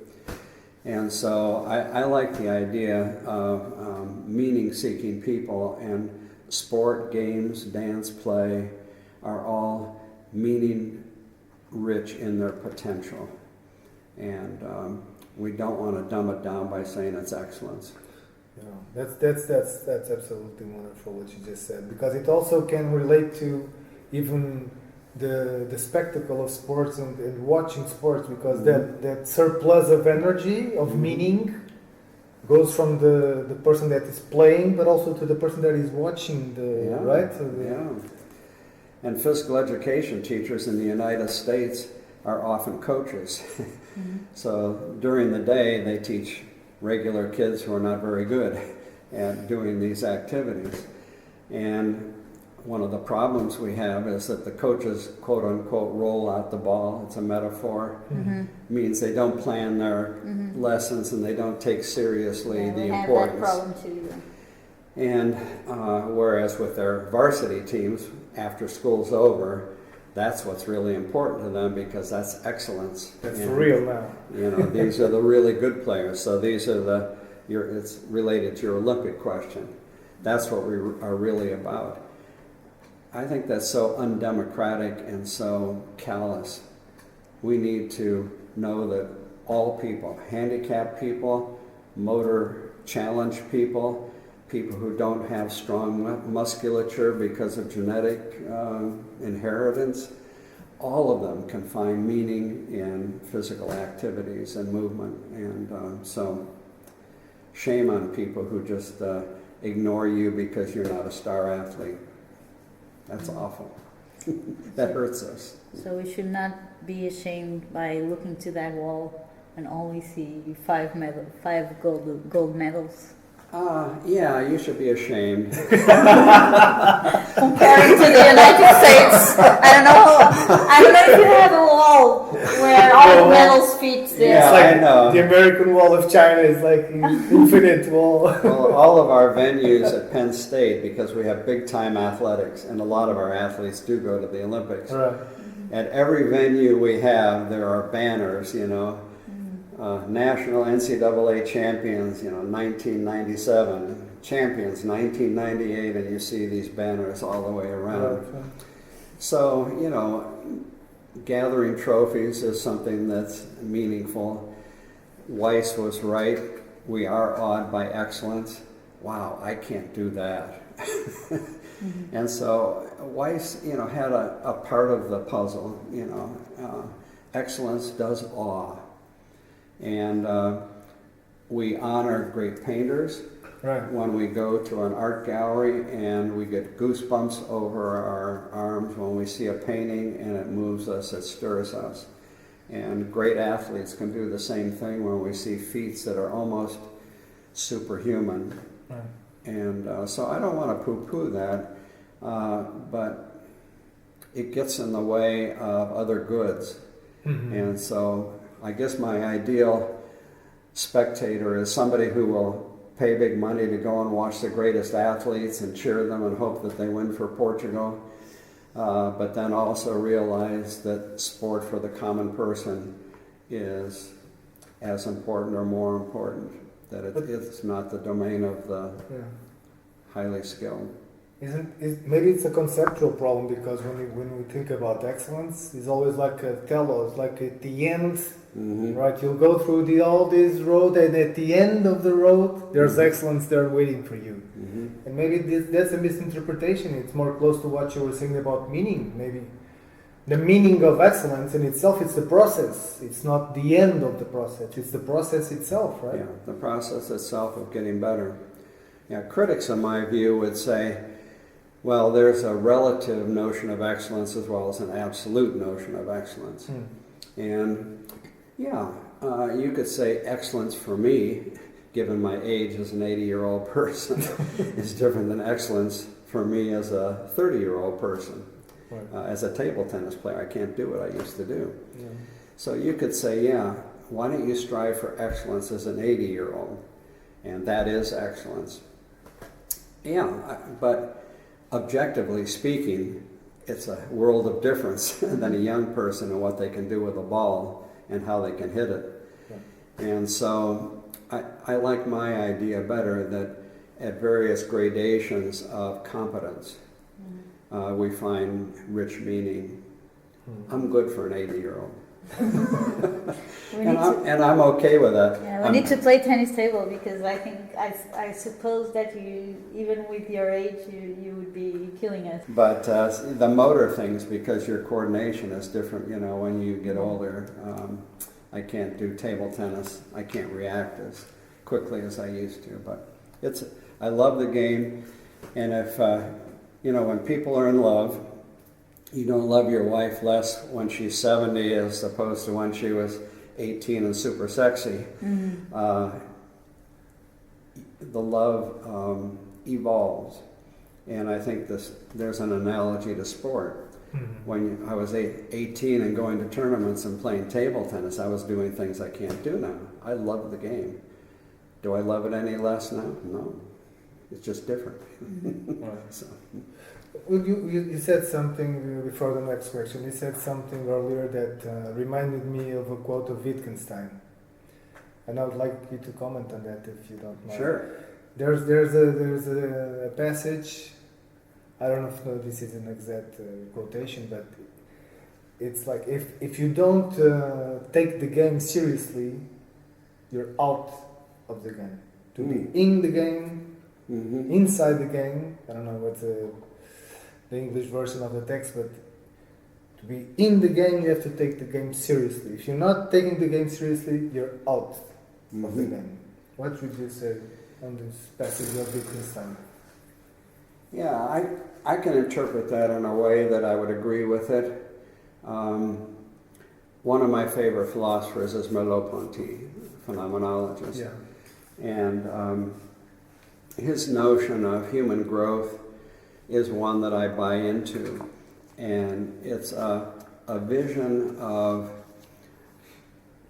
And so I like the idea of meaning-seeking people, and sport, games, dance, play are all meaning-rich in their potential. And we don't want to dumb it down by saying it's excellence. Yeah, that's absolutely wonderful what you just said, because it also can relate to even the spectacle of sports and watching sports, because that surplus of energy, of meaning, goes from the person that is playing, but also to the person that is watching right? So And physical education teachers in the United States are often coaches. So during the day, they teach regular kids who are not very good at doing these activities. And one of the problems we have is that the coaches, quote unquote, roll out the ball. It's a metaphor. Means they don't plan their lessons and they don't take seriously the importance. We have that problem too. And whereas with their varsity teams, after school's over, that's what's really important to them because that's excellence. That's real now. You know, these are the really good players. So these are it's related to your Olympic question. That's what we are really about. I think that's so undemocratic and so callous. We need to know that all people, handicapped people, motor challenged people, people who don't have strong musculature because of genetic inheritance, all of them can find meaning in physical activities and movement. And so shame on people who just ignore you because you're not a star athlete. That's awful. That hurts us. So we should not be ashamed by looking to that wall and only see five gold medals. Yeah, you should be ashamed. Comparing to the United States, I don't know if you have a wall where all the medals fit there. Yeah, it's like I know. The American Wall of China is like an infinite wall. Well, all of our venues at Penn State, because we have big time athletics, and a lot of our athletes do go to the Olympics. Right. At every venue we have, there are banners, national NCAA champions, 1997, champions 1998, and you see these banners all the way around. Right. So, gathering trophies is something that's meaningful. Weiss was right. We are awed by excellence. Wow, I can't do that. And so Weiss, had a part of the puzzle, excellence does awe. And we honor great painters. Right. When we go to an art gallery and we get goosebumps over our arms when we see a painting and it moves us, it stirs us. And great athletes can do the same thing when we see feats that are almost superhuman. Right. And so I don't want to poo-poo that, but it gets in the way of other goods. And so I guess my ideal spectator is somebody who will pay big money to go and watch the greatest athletes and cheer them and hope that they win for Portugal, but then also realize that sport for the common person is as important or more important, that it's not the domain of the highly skilled. Maybe it's a conceptual problem, because when we think about excellence, it's always like a telos, like at the end, right? You'll go through all this road, and at the end of the road, there's excellence there waiting for you. And maybe that's a misinterpretation. It's more close to what you were saying about meaning. Maybe the meaning of excellence in itself, it's the process. It's not the end of the process. It's the process itself, right? Yeah, the process itself of getting better. Yeah, critics, in my view, would say, well, there's a relative notion of excellence as well as an absolute notion of excellence. And you could say excellence for me, given my age as an 80-year-old person, is different than excellence for me as a 30-year-old person. Right. As a table tennis player, I can't do what I used to do. Yeah. So you could say, why don't you strive for excellence as an 80-year-old? And that is excellence. Yeah, but objectively speaking, it's a world of difference than a young person and what they can do with a ball and how they can hit it. Yeah. And so I like my idea better, that at various gradations of competence, we find rich meaning. I'm good for an 80-year-old. and I'm okay with that. Yeah, we need to play tennis table, because I suppose that you, even with your age, you would be killing us. But the motor things, because your coordination is different, when you get older. I can't do table tennis. I can't react as quickly as I used to. But I love the game, and if when people are in love, you don't love your wife less when she's 70 as opposed to when she was 18 and super sexy. Mm-hmm. The love evolves, and I think there's an analogy to sport. Mm-hmm. When I was 18 and going to tournaments and playing table tennis, I was doing things I can't do now. I love the game. Do I love it any less now? No. It's just different. Mm-hmm. So. Well, you said something before the next question. You said something earlier that reminded me of a quote of Wittgenstein. And I would like you to comment on that if you don't mind. Sure. There's a passage. I don't know if this is an exact quotation, but it's like if you don't take the game seriously, you're out of the game. To be in the game, mm-hmm. inside the game. I don't know what's the English version of the text, but to be in the game, you have to take the game seriously. If you're not taking the game seriously, you're out mm-hmm. of the game. What would you say on this passage of Wittgenstein? Yeah, I can interpret that in a way that I would agree with it. One of my favorite philosophers is Merleau-Ponty, phenomenologist. Yeah. And his notion of human growth is one that I buy into. And it's a vision of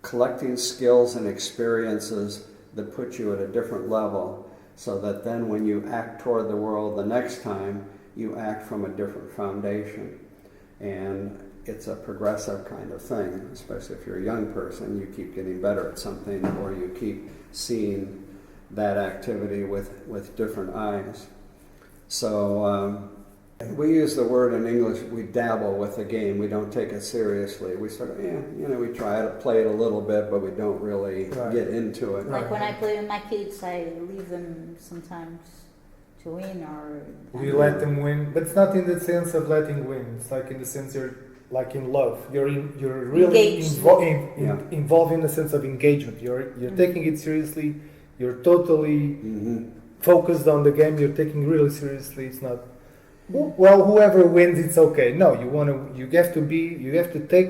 collecting skills and experiences that put you at a different level, so that then when you act toward the world the next time, you act from a different foundation. And it's a progressive kind of thing, especially if you're a young person. You keep getting better at something, or you keep seeing that activity with different eyes. So we use the word in English, we dabble with the game. We don't take it seriously. We sort of, we try to play it a little bit, but we don't really get into it. Like when I play with my kids, I leave them sometimes to win, or... You let them win, but it's not in the sense of letting win. It's like in the sense you're like in love. You're really involved in the sense of engagement. You're mm-hmm. taking it seriously. You're totally mm-hmm. focused on the game. You're taking really seriously. It's not... Well, whoever wins, it's okay. No, you have to take,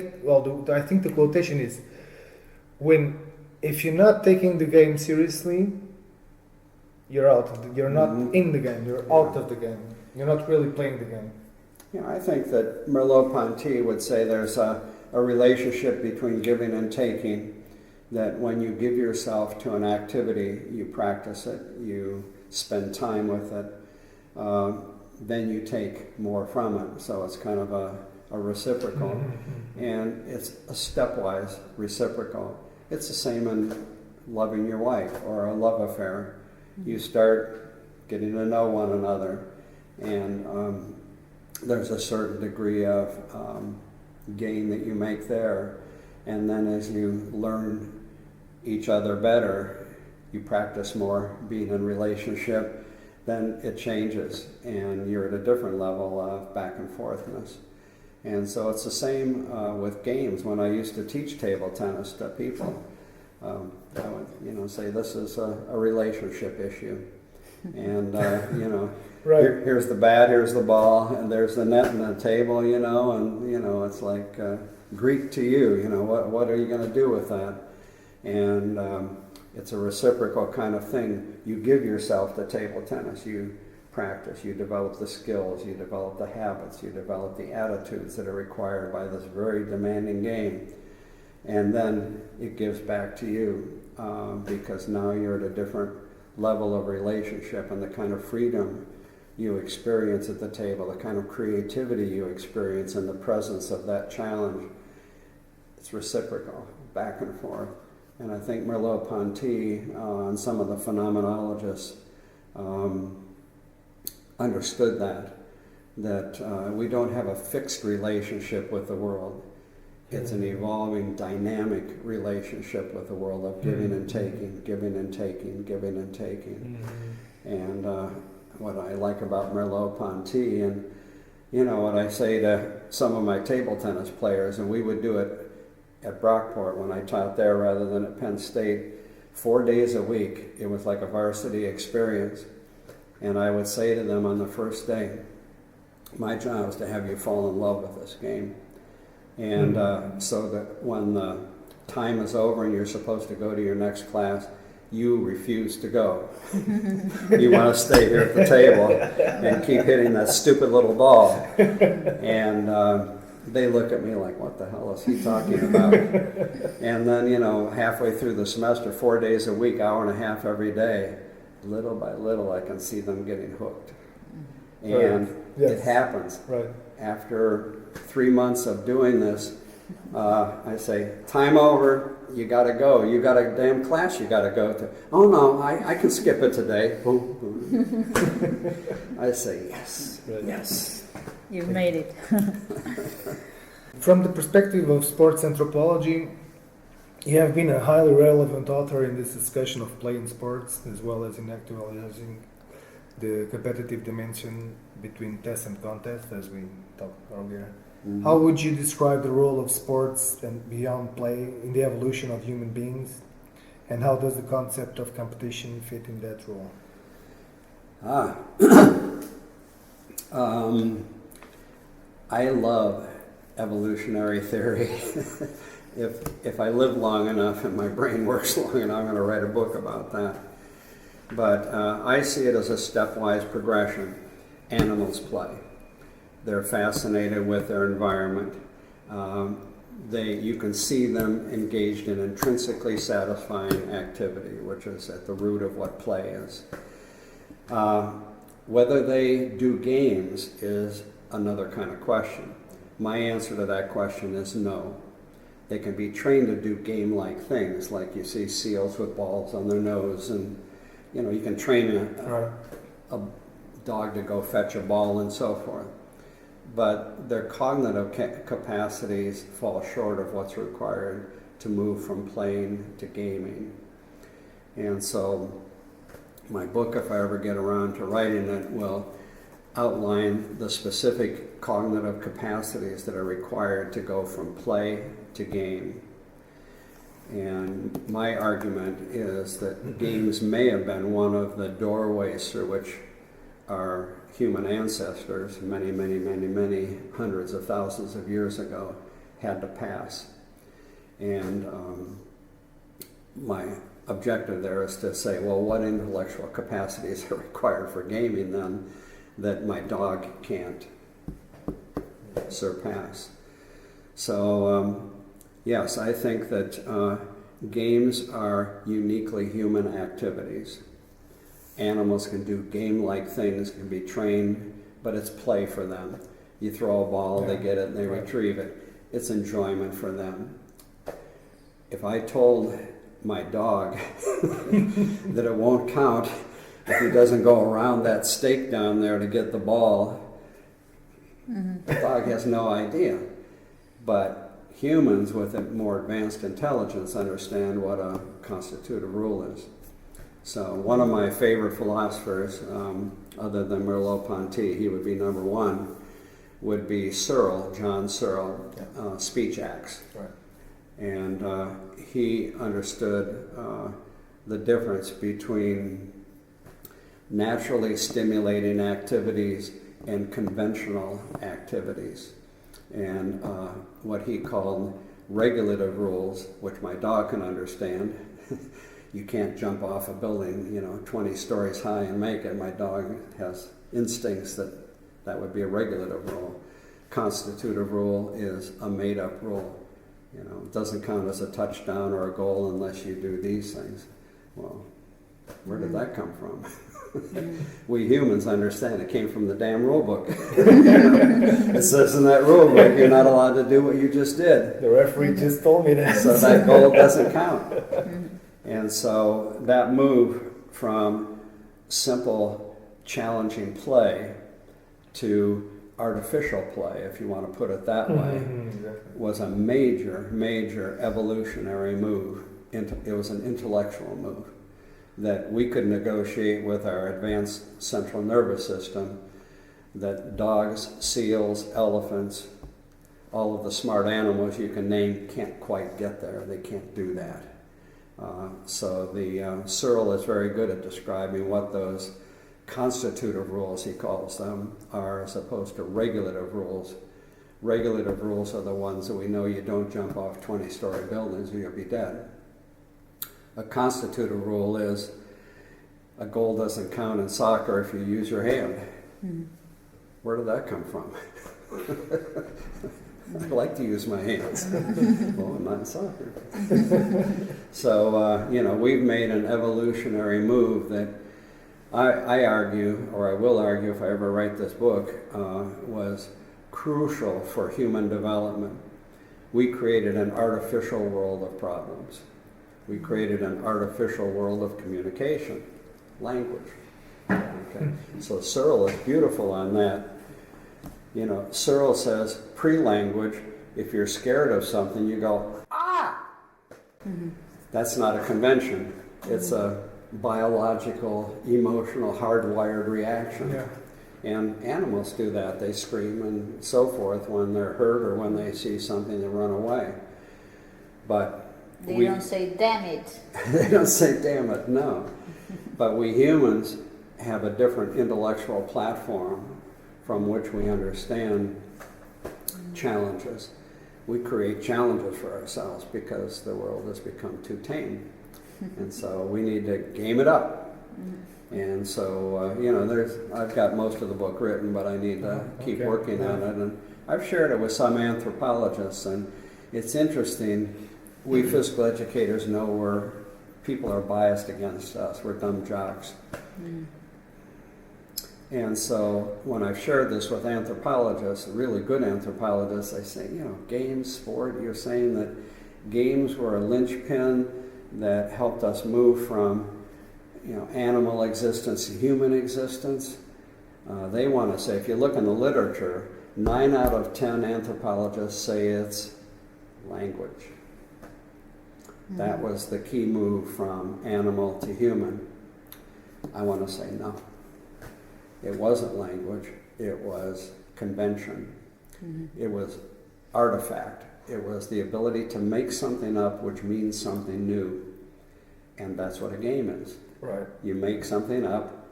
I think the quotation is, if you're not taking the game seriously, you're out. You're not mm-hmm. in the game, you're out of the game. You're not really playing the game. I think that Merleau-Ponty would say there's a relationship between giving and taking, that when you give yourself to an activity, you practice it, you spend time with it, then you take more from it. So it's kind of a reciprocal. Mm-hmm. And it's a stepwise reciprocal. It's the same in loving your wife or a love affair. Mm-hmm. You start getting to know one another, and there's a certain degree of gain that you make there. And then as you learn each other better, you practice more being in relationship, then it changes, and you're at a different level of back and forthness. And so it's the same with games. When I used to teach table tennis to people, I would, say this is a relationship issue. And, right. Here's the bat, here's the ball, and there's the net and the table, and, it's like Greek to you, what are you going to do with that? And it's a reciprocal kind of thing. You give yourself to table tennis. You practice. You develop the skills. You develop the habits. You develop the attitudes that are required by this very demanding game. And then it gives back to you because now you're at a different level of relationship, and the kind of freedom you experience at the table, the kind of creativity you experience in the presence of that challenge, it's reciprocal, back and forth. And I think Merleau-Ponty and some of the phenomenologists understood that we don't have a fixed relationship with the world. It's an evolving, dynamic relationship with the world of giving and taking, giving and taking, giving and taking. Mm-hmm. And what I like about Merleau-Ponty, and what I say to some of my table tennis players, and we would do it at Brockport when I taught there rather than at Penn State, 4 days a week. It was like a varsity experience. And I would say to them on the first day, my job is to have you fall in love with this game. And so that when the time is over and you're supposed to go to your next class, you refuse to go. You want to stay here at the table and keep hitting that stupid little ball. And they look at me like, what the hell is he talking about? And then, halfway through the semester, 4 days a week, hour and a half every day, little by little, I can see them getting hooked. And it happens. Right. After 3 months of doing this, I say, time over, you got to go. You got a damn class you got to go to. Oh, no, I can skip it today. I say, yes, yes. You've made it. From the perspective of sports anthropology, you have been a highly relevant author in this discussion of play in sports, as well as in actualizing the competitive dimension between test and contest, as we talked earlier. Mm-hmm. How would you describe the role of sports and beyond play in the evolution of human beings? And how does the concept of competition fit in that role? I love evolutionary theory. If I live long enough and my brain works long enough, I'm going to write a book about that. But I see it as a stepwise progression. Animals play. They're fascinated with their environment. You can see them engaged in intrinsically satisfying activity, which is at the root of what play is. Whether they do games is another kind of question. My answer to that question is no. They can be trained to do game-like things, like you see seals with balls on their nose, and you can train a dog to go fetch a ball and so forth. But their cognitive capacities fall short of what's required to move from playing to gaming. And so my book, if I ever get around to writing it, will outline the specific cognitive capacities that are required to go from play to game. And my argument is that games may have been one of the doorways through which our human ancestors, many, many, many, many hundreds of thousands of years ago, had to pass. And my objective there is to say, well, what intellectual capacities are required for gaming then that my dog can't surpass? So, yes, I think that games are uniquely human activities. Animals can do game-like things, can be trained, but it's play for them. You throw a ball, they get it, and they retrieve it. It's enjoyment for them. If I told my dog that it won't count if he doesn't go around that stake down there to get the ball, the dog has no idea. But humans with a more advanced intelligence understand what a constitutive rule is. So one of my favorite philosophers, other than Merleau-Ponty, he would be number one, would be Searle, John Searle, speech acts. Right. And he understood the difference between naturally stimulating activities and conventional activities. And what he called regulative rules, which my dog can understand. You can't jump off a building, 20 stories high and make it. My dog has instincts that would be a regulative rule. Constitutive rule is a made-up rule. It doesn't count as a touchdown or a goal unless you do these things. Well, where did that come from? We humans understand it came from the damn rule book. It says in that rule book you're not allowed to do what you just did. The referee just told me that. So that goal doesn't count. And so that move from simple, challenging play to artificial play, if you want to put it that way, was a major, major evolutionary move. It was an intellectual move that we could negotiate with our advanced central nervous system, that dogs, seals, elephants, all of the smart animals you can name can't quite get there. They can't do that. So the Searle is very good at describing what those constitutive rules, he calls them, are, as opposed to regulative rules. Regulative rules are the ones that we know you don't jump off 20-story buildings or you'll be dead. A constitutive rule is a goal doesn't count in soccer if you use your hand. Mm-hmm. Where did that come from? I like to use my hands. Well, I'm not in soccer. So, we've made an evolutionary move that I argue, or I will argue if I ever write this book, was crucial for human development. We created an artificial world of problems. We created an artificial world of communication, language. Okay. So Searle is beautiful on that. Searle says, pre-language, if you're scared of something, you go, ah! Mm-hmm. That's not a convention. It's a biological, emotional, hardwired reaction. Yeah. And animals do that. They scream and so forth when they're hurt or when they see something, they run away. But they don't say, damn it. They don't say, damn it, no. But we humans have a different intellectual platform from which we understand challenges. We create challenges for ourselves because the world has become too tame. And so we need to game it up. And so, I've got most of the book written, but I need to keep working on it. And I've shared it with some anthropologists, and it's interesting. We physical educators know people are biased against us. We're dumb jocks. Mm. And so when I've shared this with anthropologists, really good anthropologists, I say, games, sport, you're saying that games were a linchpin that helped us move from, animal existence to human existence. They want to say, if you look in the literature, 9 out of 10 anthropologists say it's language. Mm-hmm. That was the key move from animal to human. I want to say no. It wasn't language, it was convention. Mm-hmm. It was artifact. It was the ability to make something up which means something new. And that's what a game is. Right. You make something up,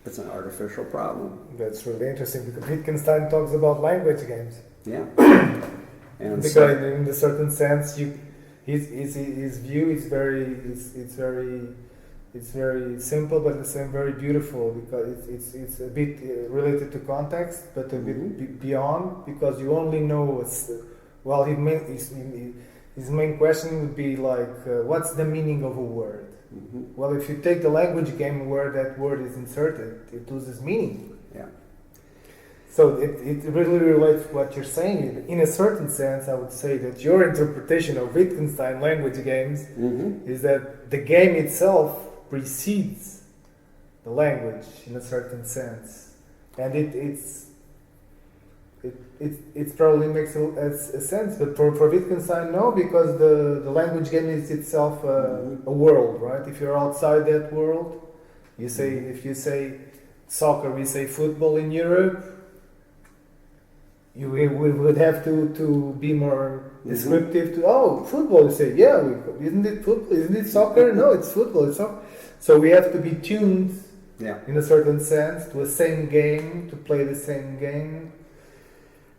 it's an artificial problem. That's really interesting because Wittgenstein talks about language games. Yeah. And because in a certain sense, his view is it's very simple, but at the same very beautiful because it's a bit related to context, but a bit beyond because you only know his main question would be like, what's the meaning of a word? Mm-hmm. Well, if you take the language game where that word is inserted, it loses meaning. Yeah. So it really relates to what you're saying. In a certain sense, I would say that your interpretation of Wittgenstein language games is that the game itself precedes the language in a certain sense, and it probably makes a sense. But for Wittgenstein, no, because the language game is itself a world, right? If you're outside that world, if you say soccer, we say football in Europe. We would have to be more descriptive to football. You say isn't it football? Isn't it soccer? No, it's football. It's soccer. So we have to be tuned in a certain sense to the same game, to play the same game.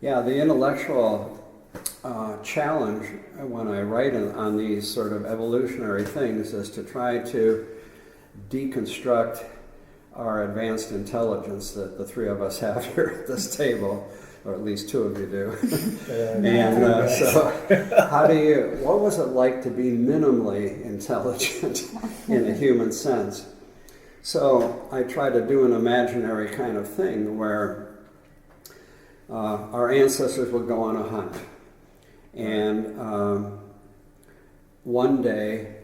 Yeah, the intellectual challenge when I write on these sort of evolutionary things is to try to deconstruct our advanced intelligence that the three of us have here at this table, or at least two of you do. And so what was it like to be minimally intelligent in a human sense? So I try to do an imaginary kind of thing where our ancestors would go on a hunt. And one day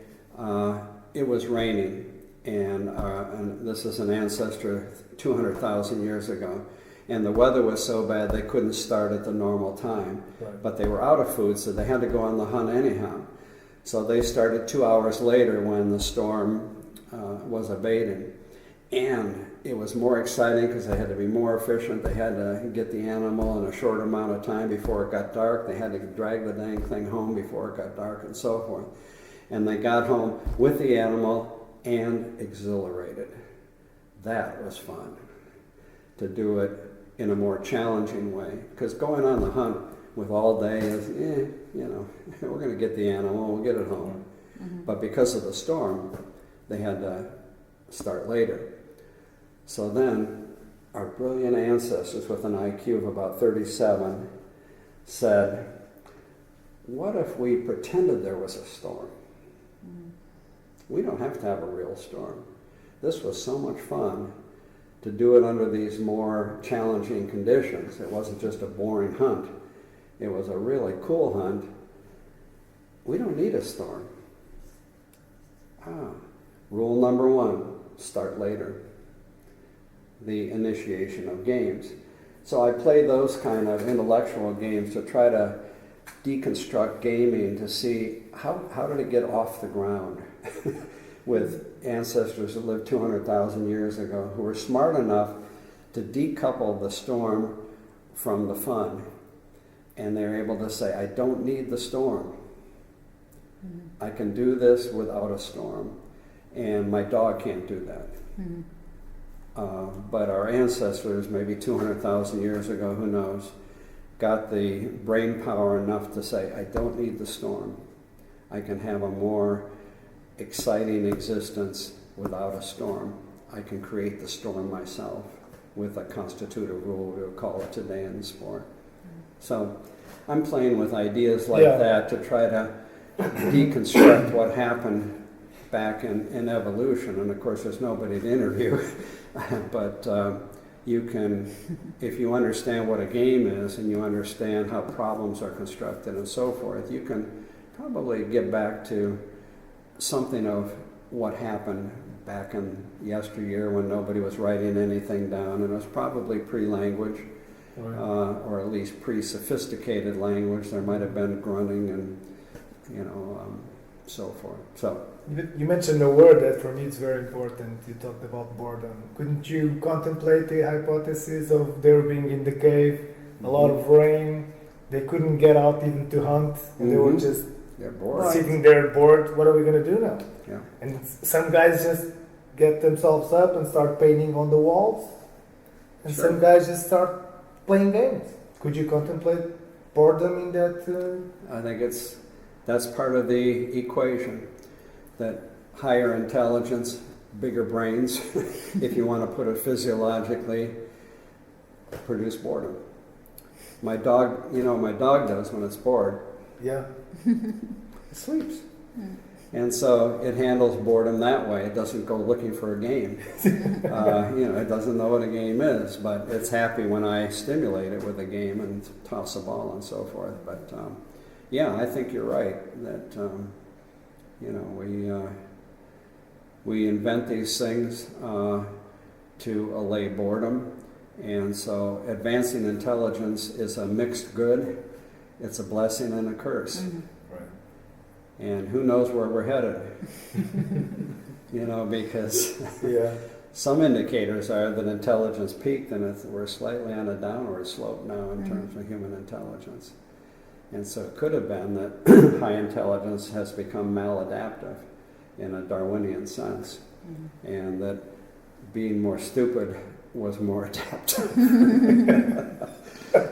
it was raining, and this is an ancestor 200,000 years ago. And the weather was so bad they couldn't start at the normal time. Right. But they were out of food, so they had to go on the hunt anyhow. So they started 2 hours later when the storm was abating. And it was more exciting because they had to be more efficient. They had to get the animal in a short amount of time before it got dark. They had to drag the dang thing home before it got dark and so forth. And they got home with the animal and exhilarated. That was fun, to do it in a more challenging way. Because going on the hunt with all day is, we're going to get the animal, we'll get it home. Mm-hmm. But because of the storm, they had to start later. So then, our brilliant ancestors with an IQ of about 37 said, what if we pretended there was a storm? Mm-hmm. We don't have to have a real storm. This was so much fun to do it under these more challenging conditions. It wasn't just a boring hunt. It was a really cool hunt. We don't need a storm. Rule number 1, start later. The initiation of games. So I play those kind of intellectual games to try to deconstruct gaming to see how did it get off the ground with ancestors that lived 200,000 years ago who were smart enough to decouple the storm from the fun. And they're able to say, I don't need the storm. Mm-hmm. I can do this without a storm. And my dog can't do that. Mm-hmm. But our ancestors, maybe 200,000 years ago, who knows, got the brain power enough to say, I don't need the storm. I can have a more exciting existence without a storm. I can create the storm myself with a constitutive rule, we would call it today in sport. Mm-hmm. So I'm playing with ideas like that to try to deconstruct what happened back in evolution. And of course, there's nobody to interview. But you can, if you understand what a game is and you understand how problems are constructed and so forth, you can probably get back to something of what happened back in yesteryear when nobody was writing anything down, and it was probably pre-language, or at least pre-sophisticated language. There might have been grunting and, so forth. So. You mentioned a word that for me is very important. You talked about boredom. Couldn't you contemplate the hypothesis of there being in the cave, a lot of rain, they couldn't get out even to hunt, and they were just sitting there bored? What are we going to do now? Yeah. And some guys just get themselves up and start painting on the walls, and some guys just start playing games. Could you contemplate boredom in that? I think that's part of the equation. That higher intelligence, bigger brains, if you want to put it physiologically, produce boredom. My dog does when it's bored. Yeah. It sleeps. And so it handles boredom that way. It doesn't go looking for a game. It doesn't know what a game is, but it's happy when I stimulate it with a game and toss a ball and so forth. But I think you're right that we invent these things to allay boredom, and so advancing intelligence is a mixed good. It's a blessing and a curse. Mm-hmm. Right. And who knows where we're headed? Because some indicators are that intelligence peaked and we're slightly on a downward slope now in terms of human intelligence. And so it could have been that high intelligence has become maladaptive in a Darwinian sense, and that being more stupid was more adaptive,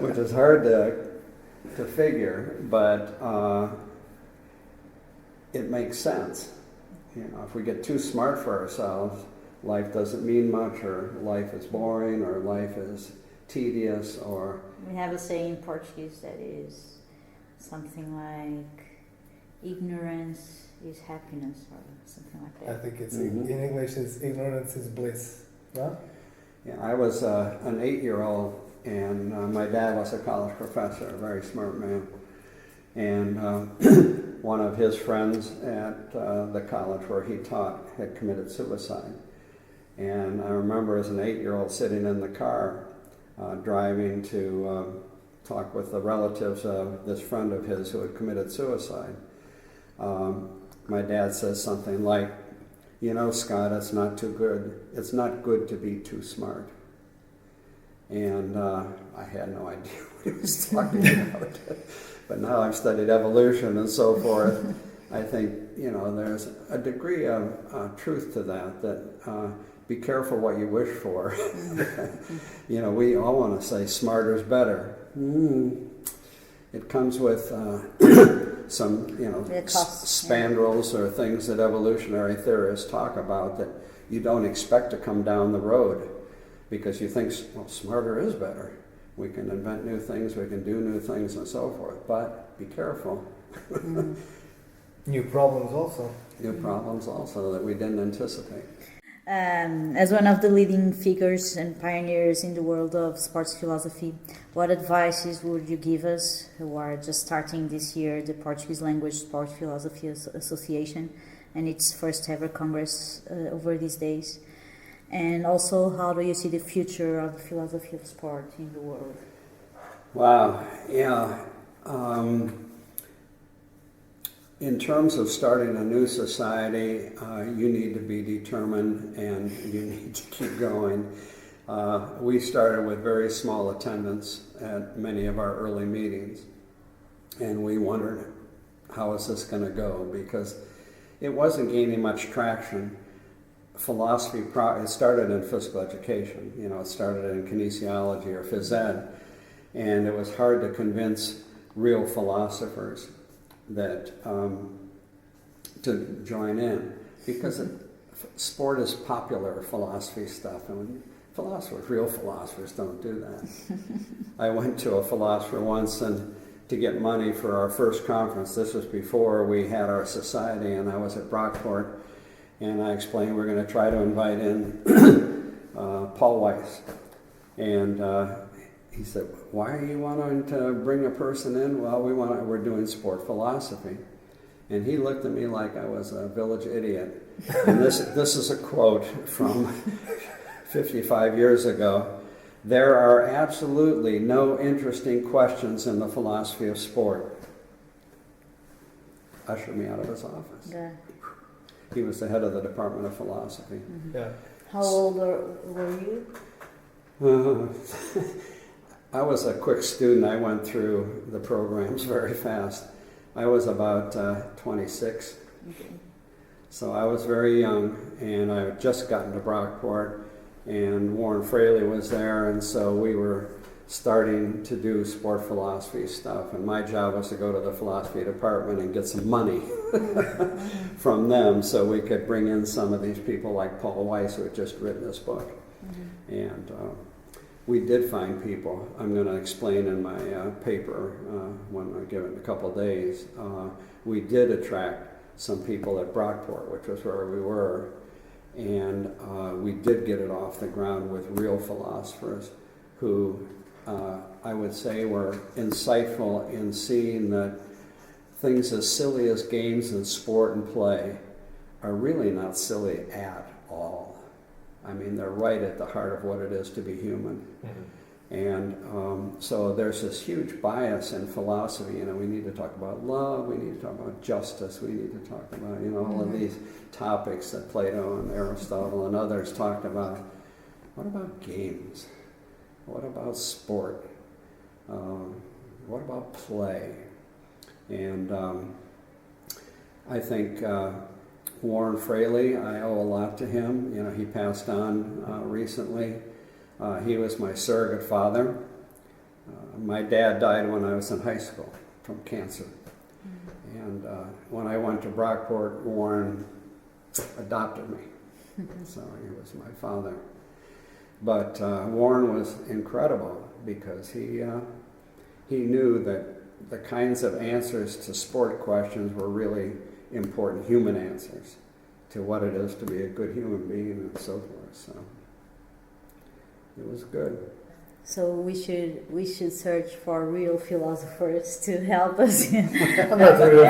which is hard to figure, but it makes sense. If we get too smart for ourselves, life doesn't mean much, or life is boring, or life is tedious, or... We have a saying in Portuguese that is something like ignorance is happiness, or something like that. I think it's in English is ignorance is bliss. No? Yeah, I was an 8-year-old, and my dad was a college professor, a very smart man. And one of his friends at the college where he taught had committed suicide. And I remember as an 8-year-old sitting in the car driving to talk with the relatives of this friend of his who had committed suicide. My dad says something like, Scott, it's not good to be too smart. And I had no idea what he was talking about. But now I've studied evolution and so forth. I think there's a degree of truth to that be careful what you wish for. We all want to say smarter is better. It comes with some, spandrels or things that evolutionary theorists talk about that you don't expect to come down the road because you think, well, smarter is better. We can invent new things, we can do new things and so forth, but be careful. New problems also. New problems also that we didn't anticipate. As one of the leading figures and pioneers in the world of sports philosophy, what advices would you give us who are just starting this year the Portuguese Language Sport Philosophy Association and its first ever Congress over these days? And also, how do you see the future of the philosophy of sport in the world? Wow, yeah. In terms of starting a new society, you need to be determined and you need to keep going. We started with very small attendance at many of our early meetings, and we wondered, how is this going to go? Because it wasn't gaining much traction. Philosophy, it started in physical education, it started in kinesiology or phys ed, and it was hard to convince real philosophers that to join in, because sport is popular philosophy stuff, and real philosophers don't do that. I went to a philosopher once and to get money for our first conference. This was before we had our society, and I was at Brockport, and I explained we're going to try to invite in Paul Weiss, and he said, why are you wanting to bring a person in? Well, we're doing sport philosophy. And he looked at me like I was a village idiot. And this is a quote from 55 years ago. There are absolutely no interesting questions in the philosophy of sport. Ushered me out of his office. Yeah. He was the head of the Department of Philosophy. Mm-hmm. Yeah. How old were you? I was a quick student. I went through the programs very fast. I was about 26. Okay. So I was very young, and I had just gotten to Brockport, and Warren Fraley was there, and so we were starting to do sport philosophy stuff, and my job was to go to the philosophy department and get some money from them so we could bring in some of these people like Paul Weiss, who had just written this book. And we did find people. I'm going to explain in my paper when I give it in a couple of days. We did attract some people at Brockport, which was where we were, and we did get it off the ground with real philosophers who I would say were insightful in seeing that things as silly as games and sport and play are really not silly at all. I mean, they're right at the heart of what it is to be human. Mm-hmm. And so there's this huge bias in philosophy. We need to talk about love, we need to talk about justice, we need to talk about, all of these topics that Plato and Aristotle and others talked about. What about games? What about sport? What about play? And I think Warren Fraley, I owe a lot to him. He passed on recently. He was my surrogate father. My dad died when I was in high school from cancer. Mm-hmm. And when I went to Brockport, Warren adopted me. So he was my father. But Warren was incredible because he knew that the kinds of answers to sport questions were really important human answers to what it is to be a good human being and so forth. So it was good. So we should search for real philosophers to help us. I'm not a real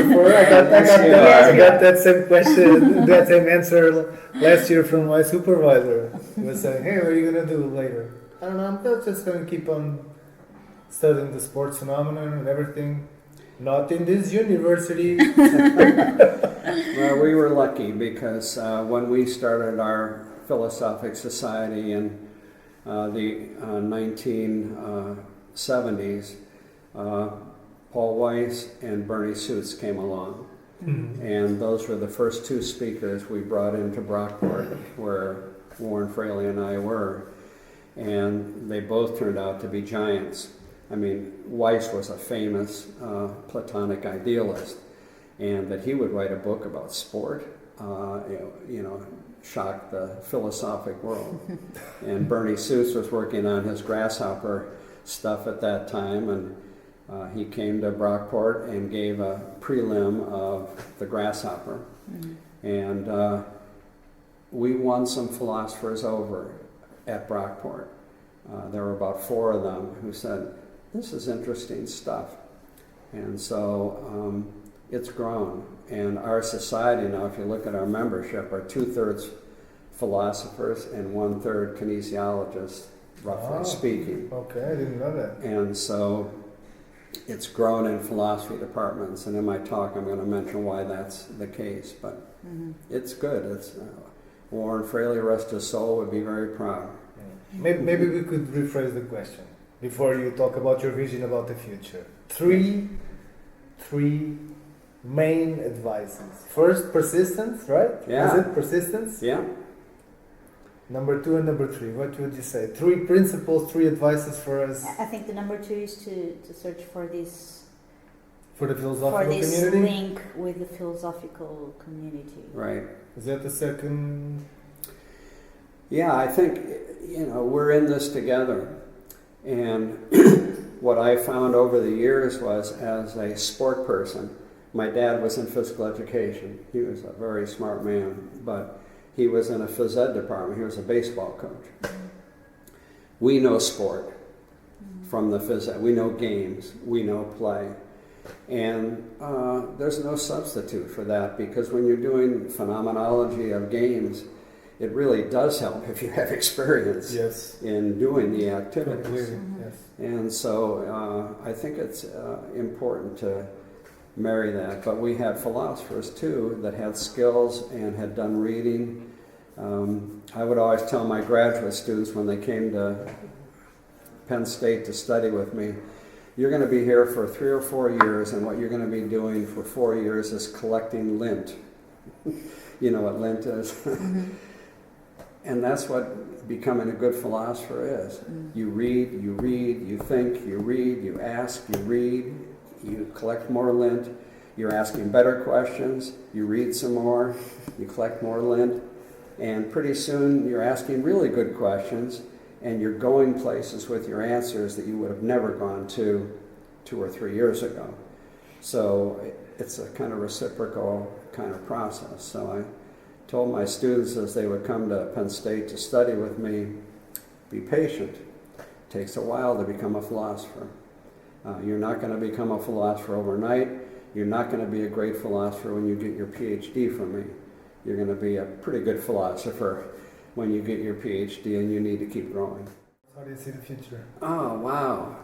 philosopher. I got that same question, that same answer last year from my supervisor. He was saying, "Hey, what are you gonna do later?" I don't know. I'm just gonna keep on studying the sports phenomenon and everything. Not in this university. Well, we were lucky because when we started our philosophic society in the 1970s, Paul Weiss and Bernie Suits came along. And those were the first two speakers we brought into Brockport, where Warren Fraley and I were. And they both turned out to be giants. I mean, Weiss was a famous Platonic idealist, and that he would write a book about sport, shocked the philosophic world. And Bernie Suits was working on his grasshopper stuff at that time, and he came to Brockport and gave a prelim of the grasshopper. And we won some philosophers over at Brockport. There were about 4 of them who said, this is interesting stuff. And so it's grown. And our society now, if you look at our membership, are 2/3 philosophers and 1/3 kinesiologists, roughly speaking. Okay, I didn't know that. And so it's grown in philosophy departments. And in my talk, I'm going to mention why that's the case. But it's good. It's Warren Fraley, rest his soul, would be very proud. Maybe we could rephrase the question before you talk about your vision about the future. Three main advices. First, persistence, right? Yeah. Is it persistence? Yeah. Number 2 and number 3. What would you say? 3 principles, 3 advices for us. I think the number 2 is to search for this for the philosophical community. Link with the philosophical community. Right. Is that the second? Yeah, I think, we're in this together. And what I found over the years was, as a sport person, my dad was in physical education. He was a very smart man, but he was in a phys ed department. He was a baseball coach. We know sport from the phys ed. We know games. We know play. And there's no substitute for that, because when you're doing phenomenology of games, it really does help if you have experience in doing the activities. Completely, yes. And so I think it's important to marry that. But we had philosophers too that had skills and had done reading. I would always tell my graduate students when they came to Penn State to study with me, you're going to be here for 3 or 4 years, and what you're going to be doing for 4 years is collecting lint. You know what lint is? And that's what becoming a good philosopher is. You read, you think, you read, you ask, you read, you collect more lint, you're asking better questions, you read some more, you collect more lint, and pretty soon you're asking really good questions, and you're going places with your answers that you would have never gone to 2 or 3 years ago. So it's a kind of reciprocal kind of process. So I told my students as they would come to Penn State to study with me, be patient. It takes a while to become a philosopher. You're not going to become a philosopher overnight. You're not going to be a great philosopher when you get your PhD from me. You're going to be a pretty good philosopher when you get your PhD, and you need to keep growing. How do you see the future? Oh, wow.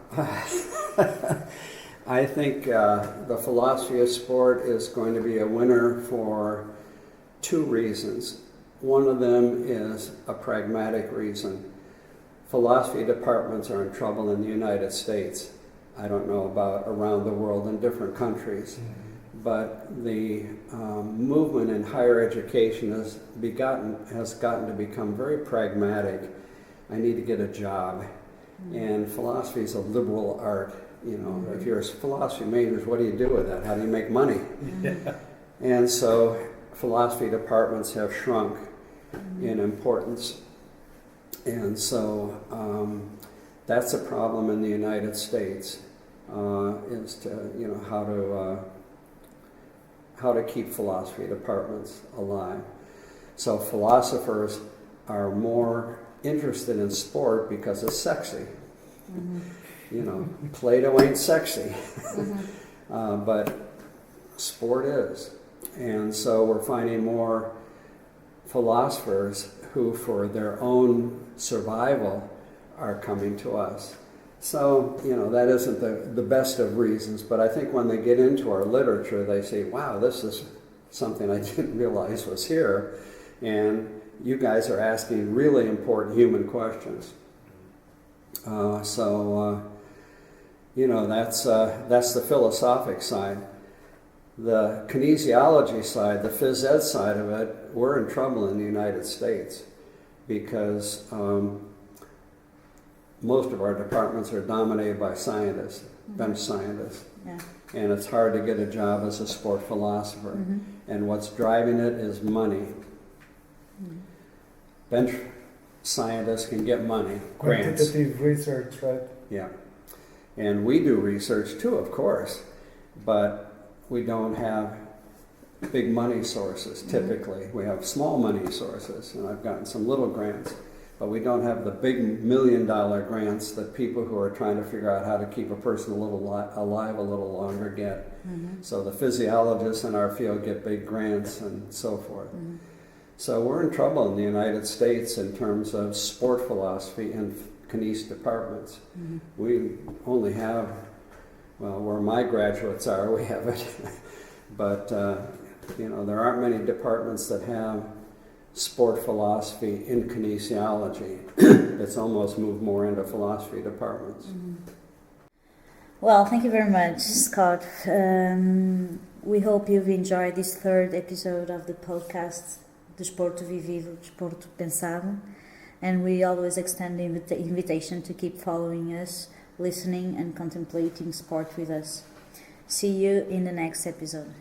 I think the philosophy of sport is going to be a winner for 2 reasons. One of them is a pragmatic reason. Philosophy departments are in trouble in the United States. I don't know about around the world in different countries, but the movement in higher education has gotten to become very pragmatic. I need to get a job, and philosophy is a liberal art. If you're a philosophy major, what do you do with that? How do you make money? And so philosophy departments have shrunk in importance, and so that's a problem in the United States. Is to how to keep philosophy departments alive. So philosophers are more interested in sport because it's sexy. Plato ain't sexy, but sport is. And so we're finding more philosophers who, for their own survival, are coming to us. So, that isn't the best of reasons, but I think when they get into our literature, they say, wow, this is something I didn't realize was here, and you guys are asking really important human questions. That's the philosophic side. The kinesiology side, the phys ed side of it, we're in trouble in the United States because most of our departments are dominated by scientists, bench scientists. Yeah. And it's hard to get a job as a sport philosopher. And what's driving it is money. Bench scientists can get money, grants. Quantitative research, right? Yeah. And we do research too, of course, but we don't have big money sources typically. We have small money sources, and I've gotten some little grants, but we don't have the big $1 million grants that people who are trying to figure out how to keep a person alive a little longer get. So the physiologists in our field get big grants and so forth. So we're in trouble in the United States in terms of sport philosophy and kines departments. We only have, well, where my graduates are, we have it. But, you know, there aren't many departments that have sport philosophy in kinesiology. It's almost moved more into philosophy departments. Well, thank you very much, Scott. We hope you've enjoyed this third episode of the podcast Desporto Vivido, Desporto Pensado, and we always extend the invitation to keep following us, listening and contemplating sport with us. See you in the next episode.